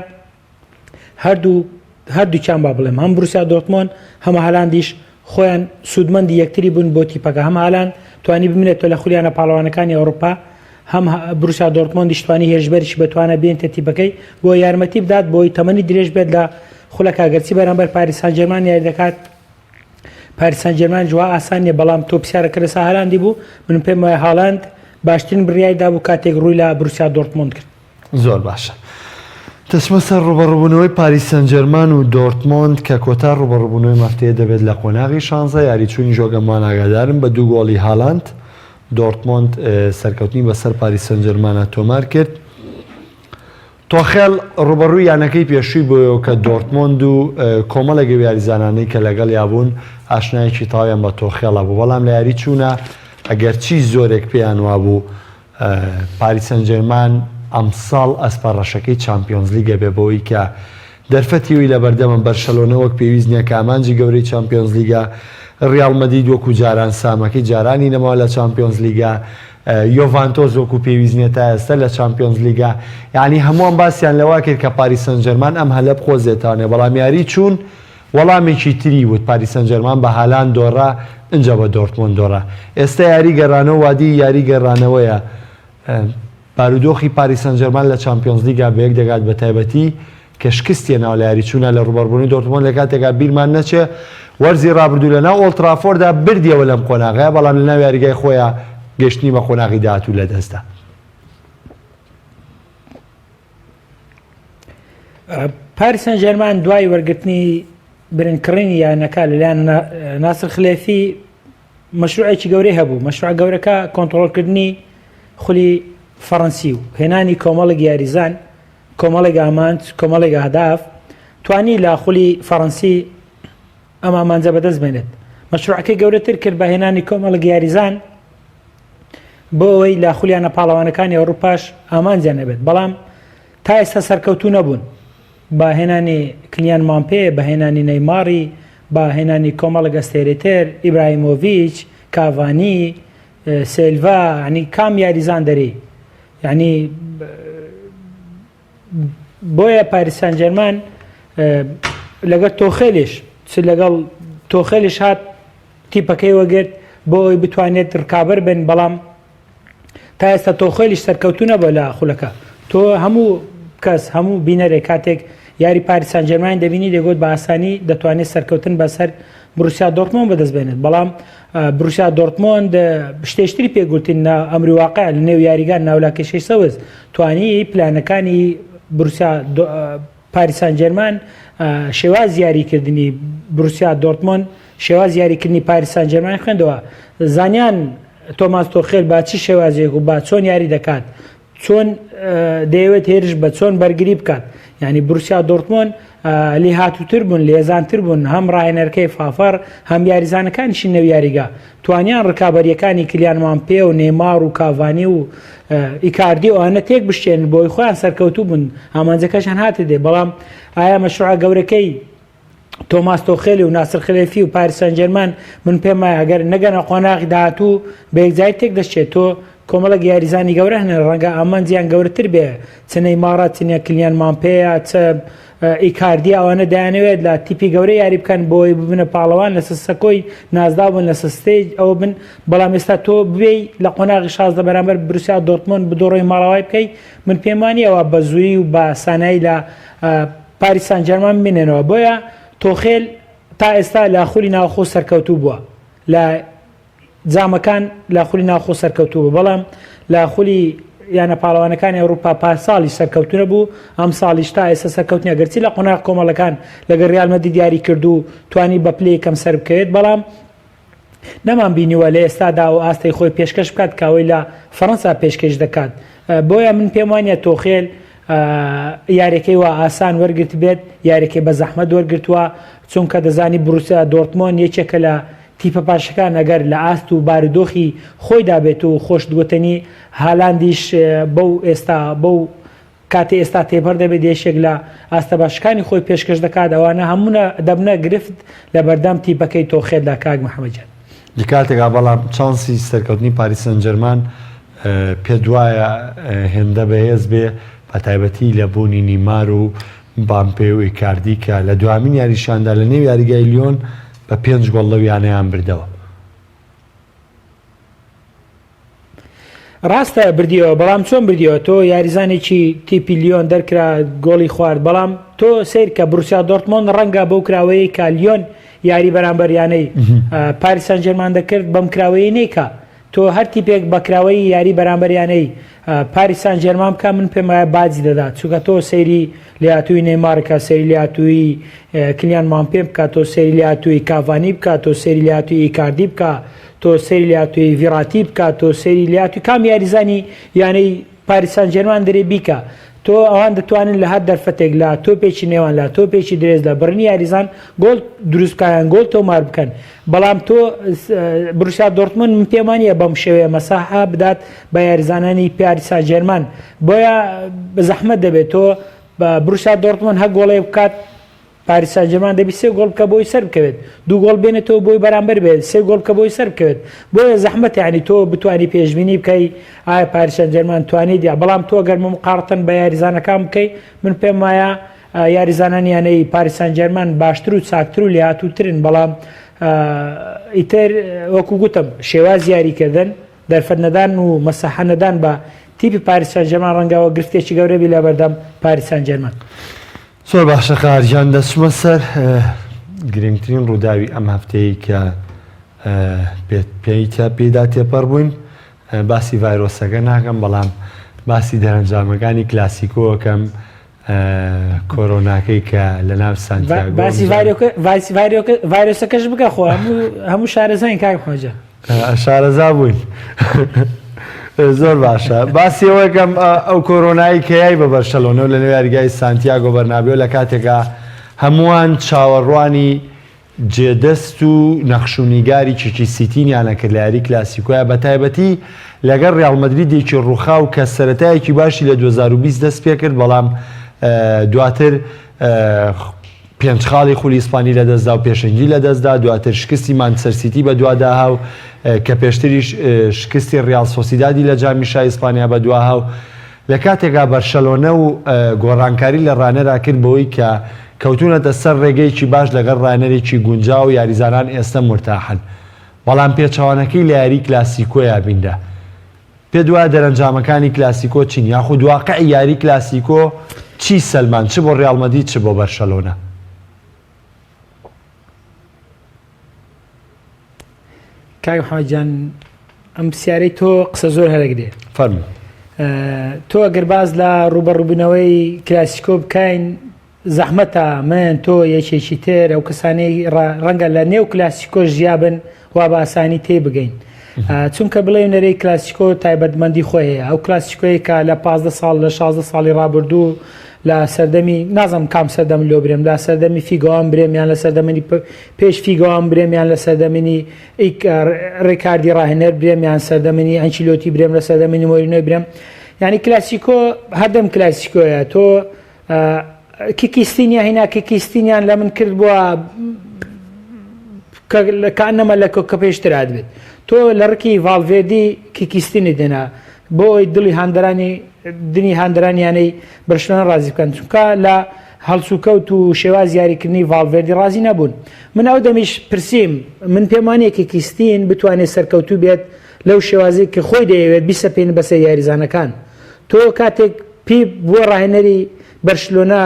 هەردووچیان با بڵێم هەم بروسیا دۆرتمۆند هەمە هالاندیش خۆیان سوودمەندی یەکتری بوون بۆ تیپەکە هەم هالاند توانی بمێنێتەوە لە خولیانە پاڵەوانەکانی ئەوروپا هەم بروسیا دۆرتمۆند دیشتوانی هێرشبەرش بتوانە بێنتە تیپەکەی بۆ یارمەتی بدات بۆی تەمەنی درێژ بێت لە خولەکە گەرچی بەرامبەر پاریس سان ژێرمان یاری دەکات. پاریس سان ژێرمان جووا ئاسان نیە بەڵام تۆ پرسیارەکە لەسەر هالاندی بوو من پێم وایە هالاند باشترین بڕیایدا بوو کاتێک ڕووی لە بروسیا دۆرتمۆند کرد. زۆر باشە. دەچمە سەر ڕوبەڕووبوونەوەی پاریس سان ژێرمان و دۆرتمۆند کە کۆتا ڕوبەڕووبوونەوەی مەفتەیە دەبێت لە قۆناغی 16 یاریچوونی ژۆگەمان ئاگادارم بە 2 گۆڵی هالاند. دۆرتمۆند سەرکەوتنی بەسەر پاریس سان ژێرمانە تۆمار کرد. تۆخێل ڕوبەڕووی یانەکەی پێشووی بۆیەوە کە دۆرتمۆند و کۆمەڵێکی یاریزانانەی کە لەگەڵ یابوون ئاشنایەکی تاویان بە تۆخێڵە بوو بەڵام لە یاری چوونە ئەگەر چی زۆرێک پێیان وابوو پاریس سان ژێرمان ئەمساڵ ئەسپەڕەشەکەی چامپیۆنز لیگە بێ بەوەی کە دەرفەتیوی لە بەردەمە بەرشەلۆنە وەک پێویست نییە کە ئامانجی گەورەی چامپیۆنز لیگە ریال مەدرید وەکو جاران سامەکەی جارانی نەماوە لە چامپیۆنز لیگە یۆڤانتۆز وەکو پێویست نیە تا ئێستا لە چامپیۆنز لیگە یعنی هەمووان باسییان لەوا کرد کە پاریس سان ژێرمان ئەم هەلە بخۆزێتانێ بەڵام یاری چوون وەڵامێکی تری وت پاریس سان ژێرمان بە هالاند دۆڕا اینجا بە دۆرتمۆند دۆڕا ئێستا یاری گەڕانەوە وادی یاری گەڕانەوەیە بارودۆخی پاریس سان ژێرمان لە چامپیۆنز لیگا بە یەک دەگات بە تایبەتی کە شکستیە ناو لە یاری چوونە لە ڕوبەڕبوونی دۆرتمۆند لە کاتێکا بیرمان نەچێ وەرزی ڕابردوو لە ناو ئۆڵترافۆردا بردیەوە لەم قۆناغەیە بەڵام لە ناو یاریگای خۆیان گەشتنی بە قۆناغی داهاتوو لە دەستدا. پاریس سان ژێرمان دوای وەرگرتنی برنکڕینی یانەکە لەلایەن ناسر خلێفی مەشروعێکی گەورەی هەبوو. مەشروع گەورەکە کۆنتڕۆڵکردنی خولی فەڕەنسی و هێنانی کۆمەڵێک یاریزان کۆمەڵێک ئامانج کۆمەڵێک ئەهداف توانی لە خولی فەڕەنسی ئەم ئامانجە بەدەست بێنێت. مەشروعەکەی گەورەتر کرد بە هێنانی کۆمەڵێک یاریزان بۆ ئەوەی لە خولیانە پاڵەوانەکانی ئەوروپاش ئامانجیان نەبێت بەڵام تا ئێستا سەرکەوتوو نەبوون بە هێنانی کلیان مامپێ بە هێنانی نەیماری بە هێنانی کۆمەڵە گەستێرێتر ئیبراهیمۆڤیچ کاڤانی سێلڤا ینی کام یاریزان دەری یعنی بۆیە پاریس سان ژێرمان لەگەڵ تۆخێلیش لەگەڵ تۆخێلیش هات تیپەکەی وەگرت بۆ ئەوی بتوانێت ڕکابەر بن بەڵام تا ئێستا تۆخێلیش سەرکەوتوو نەبووە لە خولەکە. تۆ هەموو کەس هەموو بینەرێک کاتێک یاری پاریس سان ژێرمان دەبینی دەگوت بە ئاسانی دەتوانێت سەرکەوتن بەسەر بروسیا دۆرتمۆند بەدەست بێنێت بەڵام بروسیا دۆرتمۆند شتێشتری پێگوتین ئەمری واقع لە نێو یاریگان ناولاکەشەی سەوز توانی پلانەکانی بروسیا پاریس سان ژێرمان شێواز یاریکردنی بروسیا دۆرتمۆند شێواز یاریکردنی پاریس سان ژێرمان خوێندەوە زانیان تۆماس تۆخێل با چی شێوازێک و با چۆن یاری دەکات چۆن دەیەوێت هێرش بە چۆن بەرگری بکات ینی بروسیا دۆرتمۆند لێ هاتووتر بوون لێزانتر بوون هەم ڕاهێنەرەکەی فافەر هەم یاریزانەکانیشی نەو یاریگا توانیان ڕکابەریەکانی کلیان مامپێ و نێمار و کاڤانی و ئیکاردی ئەوانە تێک بشتێن بۆی خۆیان سەرکەوتوو بوون ئامانجەکەشان هاتە دێ بەڵام ئایا مەشروع گەورەکەی تۆماس تۆخێلی و ناسر خلێفی و پاریس سان ژێرمان من پێم وایە ئەگەر نەگەنە قۆناغی داهاتوو بە یەکجار تێک دەچێت تۆ کۆمەڵک یاریزانی گەورە هەنە ڕەنگە ئامانجیان گەورەتر بێ چ نەیمارە چ کلیان مامپەیە چ ئیکاردی ئەوانە دایانەوێت لە تیپی گەورە یاری بکەن بۆی ببنە پاڵەوان لە سەکۆی نازدا بوون لە سستێج ئەوە بن بەڵام ئێستا تۆ بێ لە قۆناغی 16 بەرامبەر بروسیا دۆرتمۆند بدۆڕی ماڵەوای بکەی من پێم وانیە ئەوە بە زووی و بە سانایی لە پاریس سان ژێرمان ببینێنەوە بۆیە تۆخێل تا ئێستا لە خولی ناوخۆ سەرکەوتوو بووە لە جامەکان لە خولی ناوخۆ سەرکەوتوو بەڵام لە خولی یانە پاڵەوانەکانی ئەوروپا پاساڵی سەرکەوتنە بوو ئەم ساڵیش تا ئێستا سەرکەوتنی گەرچی لە قۆناغ کۆمەڵەکان لەگەڵ ریال مەدرید دیاری کردو توانی بە پلەی کەم سەر بکەوێت بەڵام نەمان بینیوە لە ئێستادا و ئاستی خۆی پێشکەش بکات کاوەی لە فەڕەنسا پێشکەش دەکات بۆیە من پێم وانیە تۆخێل یاریەکەی وا ئاسان وەرگرت بێت یاریەکەی بە زەحمەت وەرگرتووە چونکە دەزانی بروسیا دۆرتمۆند یەکێکە لە تیپە پاشەکان ئەگەر لە ئاست و بارودۆخی خۆی دابێت و خۆشگوتنی هالاندیش بەو ئێستا بەو کاتی ئێستا تێپەر دەبێت یەشێک لە ئاستە باشەکانی خۆی پێشکەش دەکات ئەوانە هەموونە دەبنە گرفت لە بەردەم تیپەکەی تۆخێلدا کاک محەممەدجان کاتێکا بەڵام چانسی سەرکەوتنی پاریس سان ژێرمان پێ دوایە هێندە بەهێز بێ بە تایبەتی لە بوونی نیمار و بامپێ و ئیکاردی کە لە دوامین یاریشاندا لە نێو یاریگای لیۆن بە 5 گۆڵ لەویانەیان بردەوە. ڕاستە بردیەوە بەڵام چۆن بردیەوە تۆ یاریزانێکی تیپی لیۆن دەرکرا گۆڵی خوارد بەڵام تۆ سیر کە بروسیا دۆرتمۆند ڕەنگە بەو کراوەیە کە لیۆن یاری بەرامبەریانەی پاریس سان ژێرمان دەکرد بەم کراوەیە نیکە تۆ هەر تیپێک بەکراوەی یاری بەرامبەریانەی پاریس سان ژێرمان بکە من پێم وایە باجی دەدات چونکە تۆ سەیری لێهاتووی نێمارکە سەیری لێهاتووی کلیان مامپێ بکە تۆ سەیری لێهاتووی کاڤانی بکە تۆ سەیری لێهاتووی ئیکاردی بکە تۆ سەیری لێهاتووی ڤیراتی بکە تۆ سەیری لێهاتووی کام یاریزانی یانەی پاریس سان ژێرمان دەرێ بیکە تۆ ئەوان دەتوانن لە هەر دەرفەتێک لە تۆپێکی نێوان لە تۆپێکی درێژ لە بڕنی یاریزان گۆڵ دروستکایان گۆڵ تۆمار بکەن بەڵام تۆ بروسیا دۆرتمۆند من پێم وانییە بەم شێوەیە مەساحە بدات بە یاریزانانی پاریس سان ژێرمان بۆیە زەحمەت دەبێت تۆ بروسیا دۆرتمۆند هەر گۆڵێ بکات پاریس سان ژێرمان دەبی سێ گۆڵ بکە بۆی سەر بکەوێت دوو گۆڵ بێنێتەوە بۆی بەرامبەر بێت سێ گۆڵ بکە بۆی سەر بکەوێت بۆیە زەحمەت یعنی تۆ بتوانی پێشبینی بکەی ئایا پاریس سان ژێرمان توانێت یا بەڵام تۆ گەر مقارەتەن بە یاریزانەکان بکەی من پێم وایە یاریزانانی یانەی پاریس سان ژێرمان باشتر و چاکتر و لێهاتووترن بەڵام ئیتر وەکو گوتم شێواز یاریکردن دەرفەت نەدان و مەساحە نەدان بە تیپی پاریس سان ژێرمان ڕەنگەوە گرفتێکی گەورەبی لە بەردەم پاریس سان ژێرمان زۆر باشە قاریان دەچمە سەر گرنگترین ڕووداوی ئەم هەفتەیە کە پێیتە پێدا تێپەڕ بووین باسی ڤایرۆسەکە ناکەم بەڵام باسی دەرەنجامەکانی کلاسیکۆکەم کۆرۆناکەی کە لە ناو سانتیاگۆ باسی ڤایرۆسەکەش بکە خۆ هەموو شارەزای کاک خۆجە شارەزا بووین زۆر باشە باسی ئەوەکەم ئەو کۆرۆنایی کەیای بە بەرشەلۆنە و لە نێو یاریگای سانتیاگۆ بەرنابێ لە کاتێکا هەمووان چاوەڕوانی جێدەست و نەخشوونیگاری چیچی سیتینیانە کرد لە یاری کلاسیکۆیە بە تایبەتی لەگەڵ ڕیاڵ مەدریدێکی ڕووخاو کە سەرەتایەکی باشی لە 2020 دەست پێ کرد بەڵام دواتر پێنجخاڵی خولی ئیسپانی لە دەستدا و پێشەنگی لە دەستدا دواتر شکستی مانچستەر سیتی بە دووادا هاو کە پێشتریش شکستی ڕیال سۆسیدادی لە جامی شای ئیسپانیا بە دوا هاو لە کاتێکا بەرشەلۆنە و گۆڕانکاری لە ڕانەرا کرد بەوەی کە کەوتونەتە سەر ڕێگەیەکی باش لەگەڵ ڕانەرێکی گونجاو و یاریزانان ئێستا مرتاحن بەڵام پێچەوانەکەی لە یاری کلاسیکۆیا بیندا پێ دوای دەرەنجامەکانی کلاسیکۆ چین یاخود واقعی یاری کلاسیکۆ چی سەلمان چ بۆ ڕیاڵ مەدرید چ بۆ بەرشەلۆنە کاک محەممەدجان ئەم پرسیارەی تۆ قسە زۆر هەرەگرێ فەرموو تۆ ئەگەر باز لە ڕوبەڕووبوونەوەی کلاسیکۆ بکەین زەحمەتە من تۆ یەکێکی تر ئەو کەسانەی ڕەنگە لە نێو کلاسیکۆ ژیابن وا بە ئاسانی تێ بگەین چونکە بڵێ نەرەی کلاسیکۆ تایبەتمەندی خۆی هەیە ئەو کلاسیکۆی کە لە 15 ساڵ لە 16 ساڵی ڕابردوو لە سەردەمی نازم کام سەردەم لۆ برێم لە سەردەمی فیگۆوان برێمیان لە سەردەمەنی پێش فیگۆوان برێمیان لە سەردەمەنی ڕێکاردی ڕاهێنەر برێمیان سەردەمەنی ئەنچیلۆتی برێم لە سەردەمەنی مۆرینۆ برێم یعنی کلاسیکۆ هەردەم کلاسیکۆیە تۆ کیکیستینیا هینا کیکیستینیان لە من کرد بووە کانەمە لە کە پێشترات بێت تۆ لە ڕکی ڤالڤێردی کیکیستینی دێنا بۆ ئەوی دڵی دنی هاندرانیانەی بەرشلۆنە ڕازی بکەن چونکە لە هەڵسوکەوت و شێواز یاریکردنی ڤالڤێردی ڕازی نەبوون من ئەو دەمیش پرسییم من پێم وانەیە کیکیستین بتوانێت سەرکەوتوو بێت لەو شێوازی کە خۆی دەیەوێت بیسەپێن بەسەر یاریزانەکان تۆ کاتێک پێ بۆ ڕاهێنەری بەرشلۆنە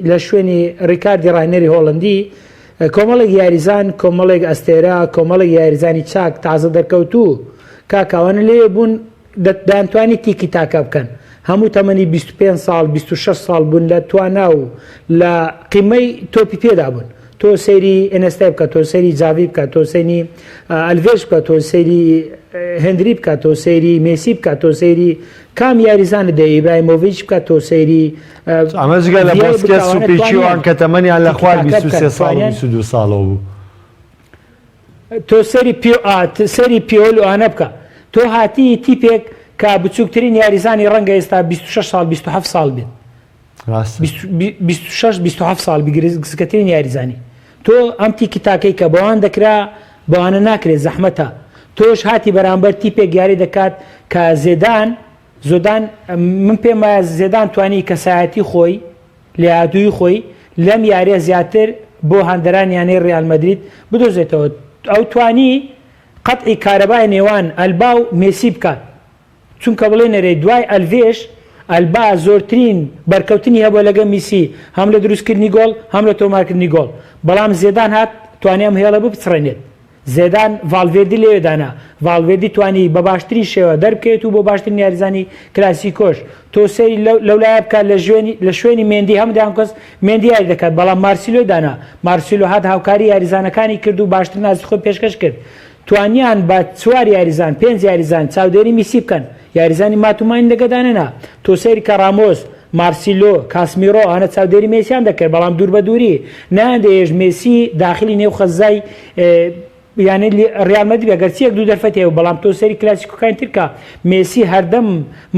لە شوێنی ڕیکاردی ڕاهێنەری هۆڵندی کۆمەڵێک یاریزان کۆمەڵێک ئەستێرا کۆمەڵێک یاریزانی چاک تازە دەرکەوتوو کاکاوانە لێ بوون دەتوانی تیکی تاکە بکەن هەموو تەمەنی 25 ساڵ 26 ساڵ بوون لە توانا و لە قیمەی تۆپی پێدا بوون تۆ سەیری ئێنەستای بکە تۆ سەیری جاوی بکە تۆ سەیری ئەلڤێژ بکە تۆ سەیری هێندری بکە تۆ سەیری مێسی بکە تۆ سەیری کام یاریزانە دەی ئیبراهیمۆڤیچ بکە تۆ سەیری ئەمەجگە لە باسکێت و پیچیوان کە تەمەنیان لە خوار 23 ساڵ و 22 ساڵەوە بوو تۆ سەری پیۆل و ئانە بکە تۆ هاتی تیپێک کە بچووکترین یاریزانی ڕەنگە ئێستا 26 ساڵ 27 ساڵ بێت 26-27 ساڵ گزکەترین یاریزانی تۆ ئەم تیکی تاکەی کە بەوان دەکرا بەوانە ناکرێت زەحمەتە تۆش هاتی بەرامبەر تیپێک یاری دەکات کە زۆدان من پێم وایە زێدان توانی کەسایەتی خۆی لێهاتووی خۆی لەم یاریە زیاتر بۆ هەندەرانیانەی ڕیال مەدرید بدۆزێتەوە ئەو توانی قەتعی کارەبای نێوان ئەلبا و مێسی بکات چونکە بڵێ نەرێ دوای ئەلڤێش ئەلبا زۆرترین بەرکەوتنی هەبووە لەگە میسی هەم لە دروستکردنی گۆڵ هەم لە تۆمارکردنی گۆڵ بەڵام زێدان هات توانیام هێڵە بچڕێنێت زێدان ڤالڤێردی لێدانا ڤالڤێردی توانی بە باشترین شێوە دەربکەوێت و بۆ باشترین یاریزانی کلاسیکۆش تۆ سەیری لەولایە بکات لە شوێنی مێندی هەمودیان کەس مێندی یاری دەکات بەڵام مارسیلۆ دانا مارسیلۆ هات هاوکاری یاریزانەکانی کرد و باشتر نازی خۆی پێشکەش کرد توانیان بە 4 یاریزان 5 یاریزان چاودێری میسی بکەن یاریزانی ماتومانی دەگەدانێنا تۆ سەیری کەڕامۆس مارسیلۆ کاسمیرۆ ئەنە چاودێری مێسیان دەکرد بەڵام دوور بە دووری نادێژ مێسی داخلی نێو خەزای یعنی ریال مەدرید ئەگەرچی 1-2 دەرفەت هەیە بەڵام تۆ سەری کلاسیکۆکانی ترکە مێسی هەردەم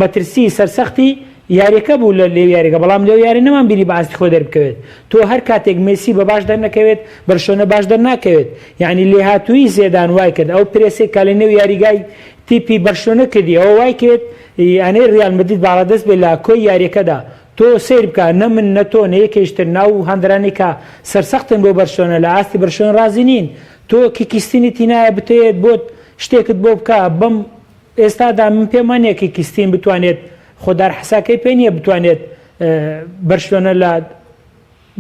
مەترسی سەرسەختی یاریەکە بوو لە لێو یاریەکە بەڵام لێو یاری نەمان بینی بە ئاستی خۆ دەربکەوێت تۆ هەر کاتێک مێسی بە باش دەرنەکەوێت بەرشۆنە باش دەرناکەوێت یعنی لێهاتووی زێدان وای کرد ئەو پرێسێک کە لە نێو یاریگای تیپی بەرشۆنە کردی ئەوە وای کرد یعنی ریال مەدرید باڵەدەست بێت لە کۆی یاریەکەدا تۆ سیر بکە نە من نە تۆ نە یەکێشتر ناو هەندرانی کە سەرسەختن بۆ بەرشۆنە لە ئاستی بەرشۆن رازی نین تۆ کیکیستینی تینایە بتێت بۆ شتێکت بۆ بکە بەم ئێستادا من پێمان نییە کیکیستین بتوانێت خۆدار حساکەی پێ نییە بتوانێت بەرشۆنە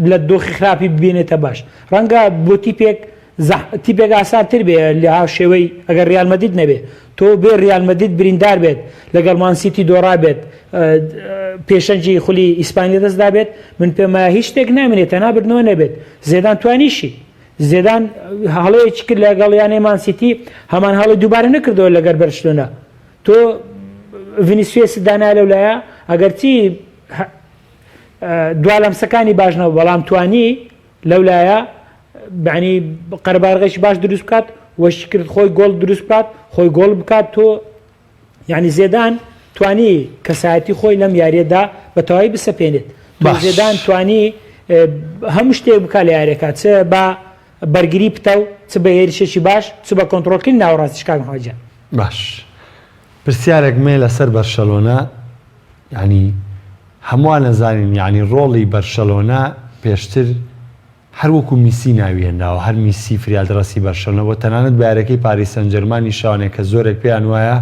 لە دۆخی خراپی ببینێتە باش ڕەنگە بۆ تیپێک ئاسانتر بێ لە هاو شێوەی ئەگەر ریال مەدرید نەبێ تۆ بێ ریال مەدرید بریندار بێت لەگەڵ مان سیتی دۆڕا بێت پێشەنجی خولی ئیسپانی دەستدا بێت من پێمە هیچ شتێک نامێنێت تەنها بردنەوە نەبێت زێدان توانیشی زێدان هەڵەیەکی کرد لەگەڵ یانەی مان سیتی هەمان هەڵی دووبارە نەکردەوە لەگەر بەرشلۆنە تۆ ڤینیسیۆسی دانا لەولایە ئەگەرچی دوالەمسەکانی باشنەوە بەڵام توانی لەولایە بەعنی قەرەبارغێکی باش دروست بکات وەشی کرد خۆی گۆڵ دروست بکات خۆی گۆڵ بکات تۆ یعنی زێدان توانی کەسایەتی خۆی لەم یاریەدا بە تەواوی بسەپێنێت زێدان توانی هەموو شتێک بکات لە یاریەکە چ بە بەرگری پتە و چ بە هێرشێکی باش چ بە کۆنتڕۆڵکردنی ناوەڕاستی کاک محەممەد باش پرسیارێک مێ لەسەر بەرشەلۆنە ینی هەمووان نەزانین ینی ڕۆڵی بەرشەلۆنە پێشتر هەروەکو میسی ناویێناوە هەر میسی فریادڕەسی بەرشەلۆنە بۆ تەنانەت بارەکەی پاریس سەن ژەرمانی شاوانێک کە زۆرێک پێیان وایە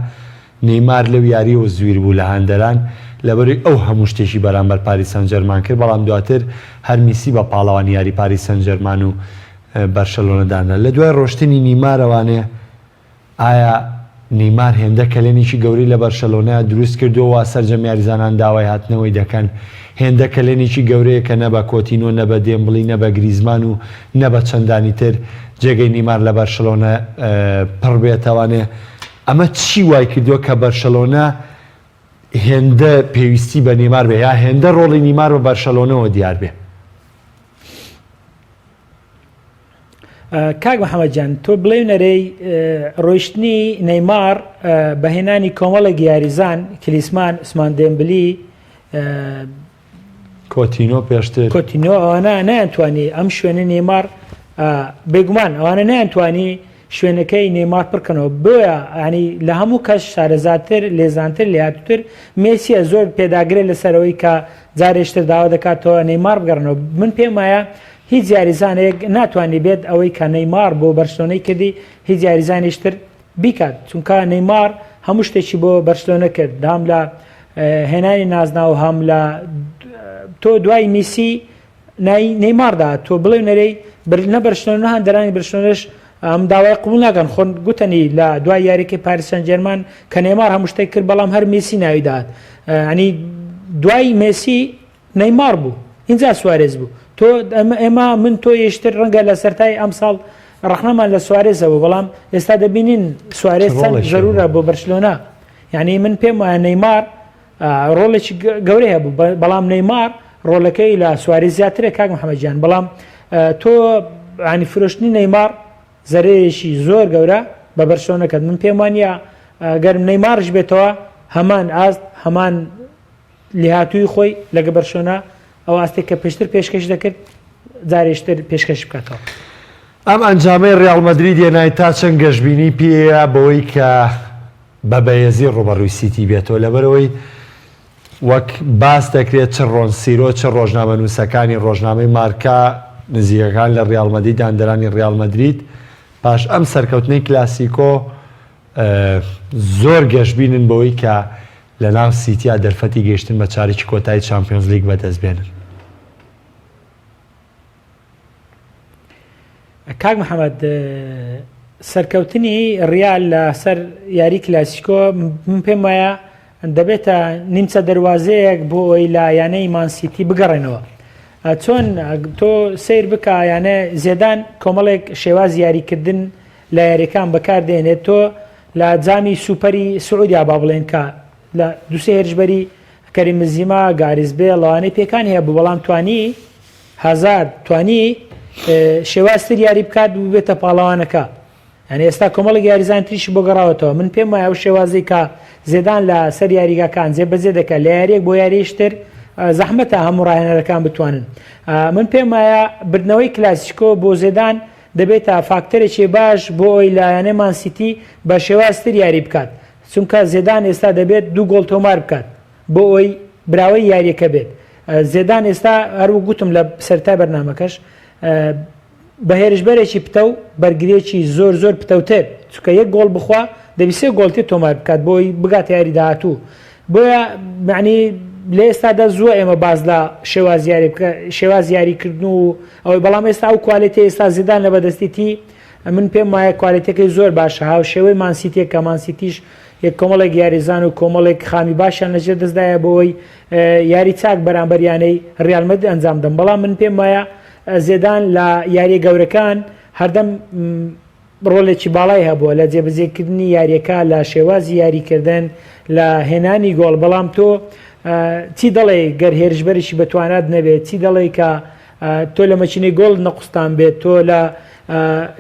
نەیمار لەو یاریەوە زویر بوو لە هەندەران لەبەروی ئەو هەموو شتێکی بەرامبەر پاریس سەن ژەرمان کرد بەڵام دواتر هەر میسی بە پاڵەوانی یاری پاریس سەن ژەرمان و بەرشەلۆنەدانە لە دوای ڕۆشتنی نیمارەوانێ ئایا نیمار هێندە کەلێنێکی گەوری لە بەرشەلۆنە دروست کردووە سەرجەم یاریزانان داوای هاتنەوەی دەکەن هێندە کەلێنێکی گەورەیە کە نە بە کۆتینۆ نە بە دێمبڵی نە بە گریزمان و نە بە چەندانی تر جێگەی نیمار لە بەرشەلۆنە پڕ بێتەوانێ ئەمە چی وای کردووە کە بەرشەلۆنە هێندە پێویستی بە نیمار بێ یا هێندە ڕۆڵی نیمار بە بەرشەلۆنەوە دیار بێ کاک محەممەدجان تۆ بڵێ نەرەی ڕۆیشتنی نەیمار بەهێنانی کۆمەڵێک یاریزان کلیسمان عوسمان دێمبلی کۆتینۆ پێشتر کۆتینۆ ئەوانە نەیانتوانی ئەم شوێنە نێمار بێگومان ئەوانە نەیانتوانی شوێنەکەی نێمار پڕکەنەوە بۆیە ینی لە هەموو کەس شارەزاتر لێزانتر لێهاتووتر مێسیە زۆر پێداگرێت لەسەرەوەی کە جارێشتر داوا دەکاتەوە نەیمار بگەڕنەوە من پێم وایە هیچ یاریزانێک ناتوانانی بێت ئەوەی کە نەیمار بۆ بەرشلۆنەی کردی هیچ یاریزانیشتر بیکات چونکە نەیمار هەموو شتێکی بۆ بەرشلۆنە کرد هەم لە هێنانی نازناو هەم لە تۆ دوای میسی نەیماردا تۆ بڵێ نەرەی نە بەرشلۆنە هەندەرانی بەرشلۆنەش ئەم داوای قبول ناکەن خۆن گوتنی لە دوای یاریەکەی پاریس سەن ژەرمان کە نەیمار هەموو شتێک کرد بەڵام هەر میسی ناوی داهات ینی دوای مێسی نەیمار بوو اینجا سوارێز بوو تۆ ئێمە من تۆ یشتر ڕەنگە لە سەرای ئەم ساڵ ڕەخنەمان لە سوارێزەوە بەڵام ئێستا دەبینین سوارێز چەند ضرورە بۆ بەرشلۆنە یعنی من پێم وایە نەیمار ڕۆڵێکی گەورەی هەبوو بەڵام نەیمار ڕۆڵەکەی لە سوارێز زیاترە کاک محەممەدجان بەڵام تۆ ینی فرۆشتنی نەیمار زەرێشی زۆر گەورە بە بەرشلۆنەکەت من پێم وانە گەرم نەیمارش بێتەوە هەمان ئاست هەمان لێهاتووی خۆی لەگە بەرشلۆنە ئەو ئاستێک کە پێشتر پێشکەش دەکرد جارێشتر پێشکەش بکاتەوە ئەم ئەنجامەی ڕیال مەدرید هێنای تا چەند گەشتبینی پێەیە بەوەی کە بە بەیەزی ڕوبەڕووی سیتی بێتەوە لەبەرەوەی وەک باس دەکرێت چ ڕۆنسیرۆ چ ڕۆژنامە نووسەکانی ڕۆژنامەی مارکا نزیکەکان لە ڕیال مەدرید دانەرانی ڕیال مەدرید پاش ئەم سەرکەوتنەی کلاسیکۆ زۆر گەشتبینن بەوەی کە لە ناو سیتیا دەرفەتی گەیشتن بە چارێکی کۆتایی چامپیۆنز لیگ بەدەستبێنن. کاک محەممەد سەرکەوتنی ڕیال لە سەر یاری کلاسیکۆ من پێم وایە دەبێتە نیمچە دەواازەیەک بۆ ئەوی لایەنەی مانسیتی بگەڕێنەوە. چۆن تۆ سیر بکە یانە زێدان کۆمەڵێک شێواز یاریکردن لە یاریەکان بەکاردێنێت تۆ لە جامی سوپەری سعودیا با بڵێن کە لە دوسێ هێرشبەری کەریم بنزیما گاریزبێ لەوانەی پێکانی هەیە بەڵام توانی هەزار توانی شێوازتر یاری بکات بێتە پاڵەوانەکە. یعنی ئێستا کۆمەڵی یاریزان تریشی بۆ گەڕاوەتەوە. من پێم وایە ئەو شێوازەی کە زێدان لە سەر یاریگاکان جێبەجێ دەکات لە یاریەک بۆ یاریشتر زەحمەتە هەموو ڕاهێنەرەکان بتوانن. من پێم وایە بردنەوەی کلاسیکۆ بۆ زێدان دەبێتە فاکتەرێکی باش بۆ ئەوی لایەنەی مانسیتی بە شێوازتر یاری بکات. چونکە زێدان ئێستا دەبێت 2 گۆڵ تۆمار بکات بۆ ئەوی براوەی یاریەکە بێت. زێدان ئێستا هەروە گوتم لە سەرتا بەرنامەکەش بە هێرشبەرێکی پتە و بەرگریەکی زۆر زۆر پتەوتر چونکە 1 گۆڵ بخوا دەبیسێ گۆڵتی تۆمار بکات بۆی بگات یاری داهاتوو. بۆیە معنی لە ئێستادا زووە ئێمە باز لە شێواز یاریکردن و ئەوەی بەڵام ئێستا ئەو کوالێتی ئێستا زیدان لە بەدەستیتی من پێم وایە کوالێتەکەی زۆر باشە هاو شێوەی مانسیتێک کە مانسیتیش یەک کۆمەڵێک یاریزان و کۆمەڵێک خامی باشیان لەژێر دەستدایە بۆەوەی یاری چاک بەرامبەریانەی ڕیال مەدرید ئەنجام دەم. بەڵام من پێم وایە زێدان لە یاریە گەورەکان هەردەم ڕۆڵێکی باڵای هەبووە لە جێبەجێکردنی یاریەکە لە شێوازی یاریکردن لە هێنانی گۆڵ. بەڵام تۆ چی دەڵێ گەر هێرشبەرێکی بەتوانات نەبێت چی دەڵێ کە تۆ لە مەچینەی گۆڵ نەقوستان بێت تۆ لە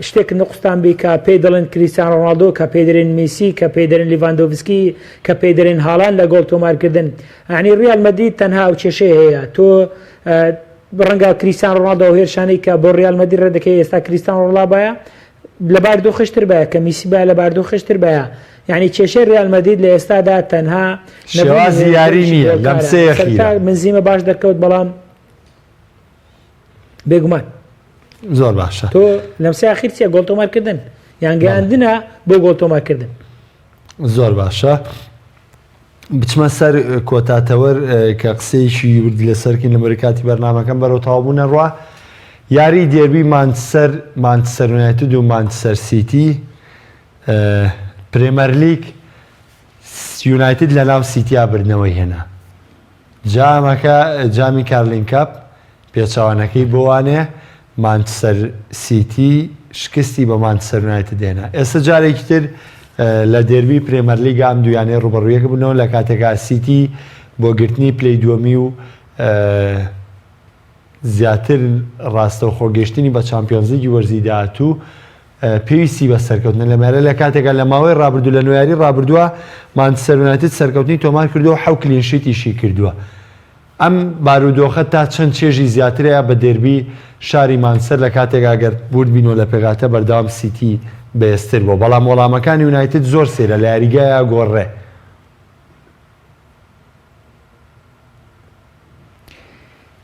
شتێک نەقوستان بێ کە پێی دەڵێن کریستیانۆ ڕۆناڵدۆ کە پێی دەرێن میسی کە پێی دەرێن لیڤاندۆڤسکی کە پێی دەرێن هاڵان لە گۆڵ تۆمارکردن. یعنی ڕیال مەدرید تەنها ئەو کێشەی هەیە تۆ ڕەنگە کریستیانۆ ڕۆناڵدۆ و هێرشانەی کە بۆ ڕیال مەدرید ڕێدەکەی ئێستا کریستیانۆ ڕۆناڵدۆ بایە لە باردۆ خشتر بایە کە میسی بایە لە باردۆ خشتر بایە. یعنی کێشەی ڕیال مەدرید لە ئێستادا تەنها شێوازی یاری نییە لەم سێ یەخیرە بنزیمە باش دەکەوت بەڵام بێگومان زۆر باشە تۆ لەم سێ یەخیر چیە گۆڵ تۆمارکردن یان گەیاندنە بۆ گۆڵ تۆمارکردن. زۆر باشە بچمە سەر کۆتاتەوەر کە قسەیەکی وردی لەسەرکن لە مەریکاتی بەرنامەکەم بەرەو تەواوبوونە ڕوا یاری دێربی مانچستەر یونایتد و مانچستەر سیتی پرێمەر لیگ یونایتد لە ناو سیتیا بردنەوەی هێنا جامەکە جامی کارلین کاپ پێچاوانەکەی بۆوانێ مانچستەر سیتی شکستی بە مانچستەر یونایتد هێنا. ئێستا جارێکی تر لە دێربی پرێمەر لیگ ئەم دویانەی ڕوبەڕوویەکە بوونەوە لە کاتێکا سیتی بۆ گرتنی پلەی دووەمی و زیاتر ڕاستە و خۆگەشتنی بە چامپیۆنز لیگی وەرزی داهاتوو پێویستی بە سەرکەوتنە لەمێرە لە کاتێکا لە ماوەی ڕابردوو لە نوێیاری ڕابردووە مانچستەر یونایتد سەرکەوتنی تۆمار کردووە 7 کلینشیتیشی کردووە. ئەم بارودۆخە تا چەند چێژی زیاترەیە بە دێربی شاری مانچستەر لە کاتێکا گەر بورد بینەوە لە پێغاتە بەردەوام سیتی بەێستر بۆ بەڵام وەڵامەکانی یونایتد زۆر سێرە لە یاریگایە گۆڕێ.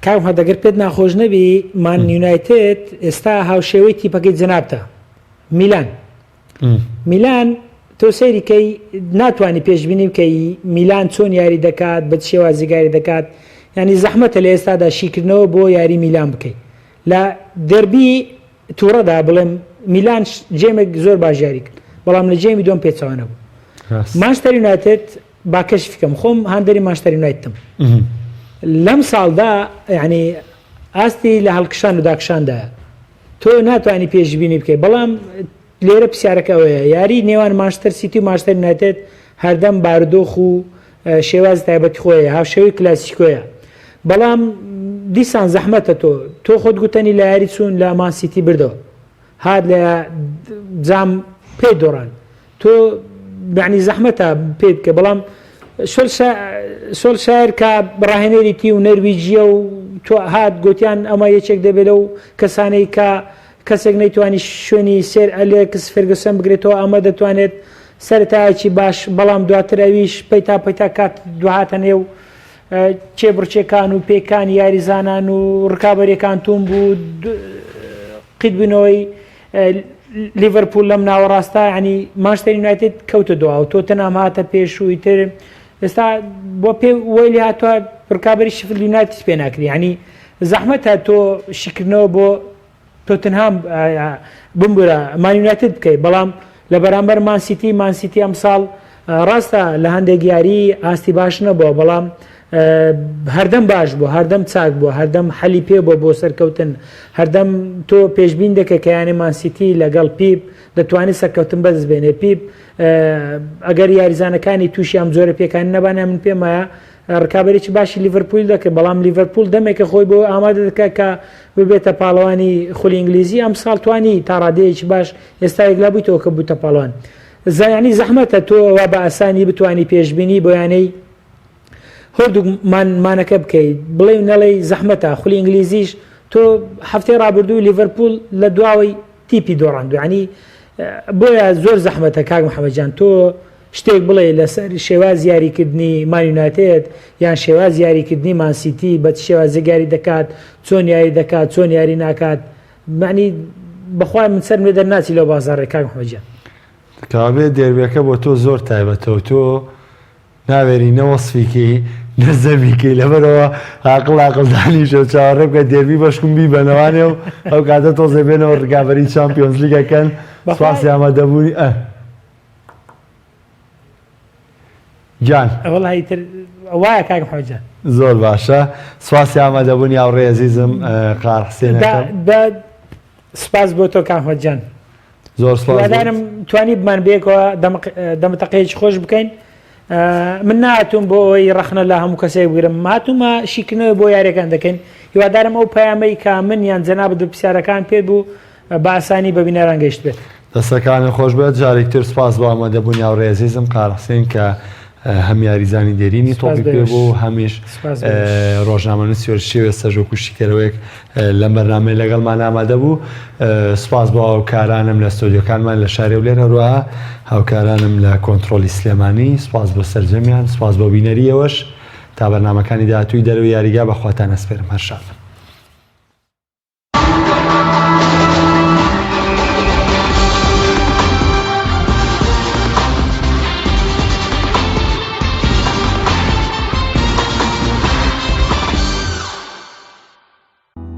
کاک هەدەگەر پێت ناخۆش نەبی مان یونایتد ئێستا هاوشێوەی تیپەکەی جەنابتە میلان تۆ سەیریکەی ناتوانانی پێشببینی بکەی میلان چۆن یاری دەکات بە شێوازیگاری دەکات ینی زەحمەتە لە ئێستادا شیکردنەوە بۆ یاری میلان بکەیت لە دەربی تووڕەدا بڵێم میلان جێمێک زۆر باش یاری کرد بەڵام لە جێمی دۆم پێچەوانە بوو. مانچستەر یونایتد با کەشف بکەم خۆم هەندێری مانچستەر یونایتدم لەم ساڵدا یعنی ئاستی لە هەڵکشان و داکشاندایە تۆ ناتوانانی پێشببینی بکەیت بەڵام لێرە پرسیارەکە ئەوەیە یاری نێوان مانچستەر سیتی و مانچستەر یونایتد هەردەم بارودۆخ و شێواز تایبەتی خۆیە هاوشێوەی کلاسیکۆیە بەڵام دیسان زەحمەتە تۆ خۆت گوتنی لە یاری چوون لە مان سیتی بردەوە هات لە جام پێ دۆڕان تۆ یعنی زەحمەتە پێ بکە بەڵام سۆلشایر کە ڕاهێنەریتی و نەرویجیە و تۆ هات گوتیان ئەمە یەکێک دەبێت و کەسانەی کە کەسێک نەیتوانی شوێنی سێر ئەلێکس فێرگسن بگرێتەوە ئەمە دەتوانێت سەرەتایەکی باش بەڵام دواتر ئەویش پەیتا کات دوهاتە نێو چێبڕچێکان و پێکان یاریزانان و ڕکابەرەکان توم بوو قیت بنەوەی لیڤەرپول لەم ناوەڕاستە ینی مانچستەر یونایتد کەوتە دواوە تۆ تەنام هاتە پێش و ئیتر ئێستا بۆ پێ وەی هاتووە ڕکابی شفیلد یونایتد پێ ناکری ینی زەحمەتە تۆ شکردنەوە بۆ تۆتنهام بمبورە مان یونایتد بکەیت بەڵام لە بەرامبەر مانسیتی ئەم ساڵ ڕاستە لە هەندێک یاری ئاستی باش نەبووە بەڵام هەردەم باش بوو هەردەم چاک بووە هەردەم حەلی پێ بۆ سەرکەوتن هەردەم تۆ پێشبین دەکە کە یانی مانسیتی لەگەڵ پیپ دەتوانێت سەرکەوتن بەدەست بێنێ پیپ ئەگەر یاریزانەکانی تووشی ئەم زۆرە پێکانی نەبانە من پێم وایە ڕکابێکی باشی لیڤەرپول دەکرد بەڵام لیڤەرپول دەمێکە خۆی بۆ ئامادە دەکە کە ببێتە پاڵەوانی خولی ئینگلیزی ئەم ساڵ توانی تا ڕادەیەکی باش ئێستا یەکلا بوویتەوە کە بووتە پاڵەوان زایانی زەحمەتە تۆ وا بە ئاسانی بتوانی پێشبینی بۆ یانەی هەردوومانەکە بکەیت بڵێ نەڵێ زەحمەتە خولی ئینگلیزیش تۆ هەفتەی ڕابردوو لیڤەرپول لە دواوەی تیپی دۆڕاندو ینی بۆیە زۆر زەحمەتە کاک محەممەدجان تۆ شتێک بڵێ لەسەر شێواز یاریکردنی مان یونایتد یان شێواز یاریکردنی مانسیتی بە شێوازە یاری دەکات چۆن یاری دەکات چۆن یاری ناکات معنی بەخوای من سەر مێ دەرناچی لەو بازاڕێ کاک محەممەدجان کابێ دێربەکە بۆ تۆ زۆر تایبەتەوە تۆ ناوێری نەوەسفیکی نەزەویکەی لەبەرەوە عاقڵدانی شە چاوەڕێ بکە دێربی بەشکم بی بەنەوانێ و ئەو کاتە تۆزێ بێنەوە ڕگابەری چامپیۆنز لیگەکەن سواسی ئامادەبوونی جان وڵی تر وایە کاک محەممەدجان زۆر باشە سواسی ئامادەبوونی هاوڕێ عەزیزم قار حسێنەکەم سپاس بۆ تۆ کاک محەممەدجان زۆر سپاسدارم توانی بمان بێکەوە دەمەتەقەیەکی خۆش بکەین من نهاتوم بۆ ئەوەی ڕەخنە لە هەموو کەسێک بگرم هاتوومە شیکردنەوە بۆ یاریەکان دەکەین هیوادارم ئەو پەیامەی کە من یان جەناب پرسیارەکان پێ بوو بە ئاسانی بە بینەران گەیشت بێت دەستەکانی خۆش بێت جارێکتر سپاس بۆ ئامادەبوونی هاوڕێ عەزیزم قار حسێن کە هەم یاریزانی دێرینی تۆپی پێ بوو هەمیش ڕۆژنامەنووسی شێوە سەرژۆک و شیکەرەوەیەک لەم بەرنامەی لەگەڵمان ئامادە بوو سپاس بۆ هاوکارانم لە ستۆدیۆکانمان لە شارێ و لێرە هەروەها هاوکارانم لە کۆنتڕۆلی سلێمانی سپاس بۆ سەرجەمیان سپاس بۆ بینەریەوەش تا بەرنامەکانی داهاتووی دەرەوەی یاریگا بەخواتان ئەسپێرم هەر شاد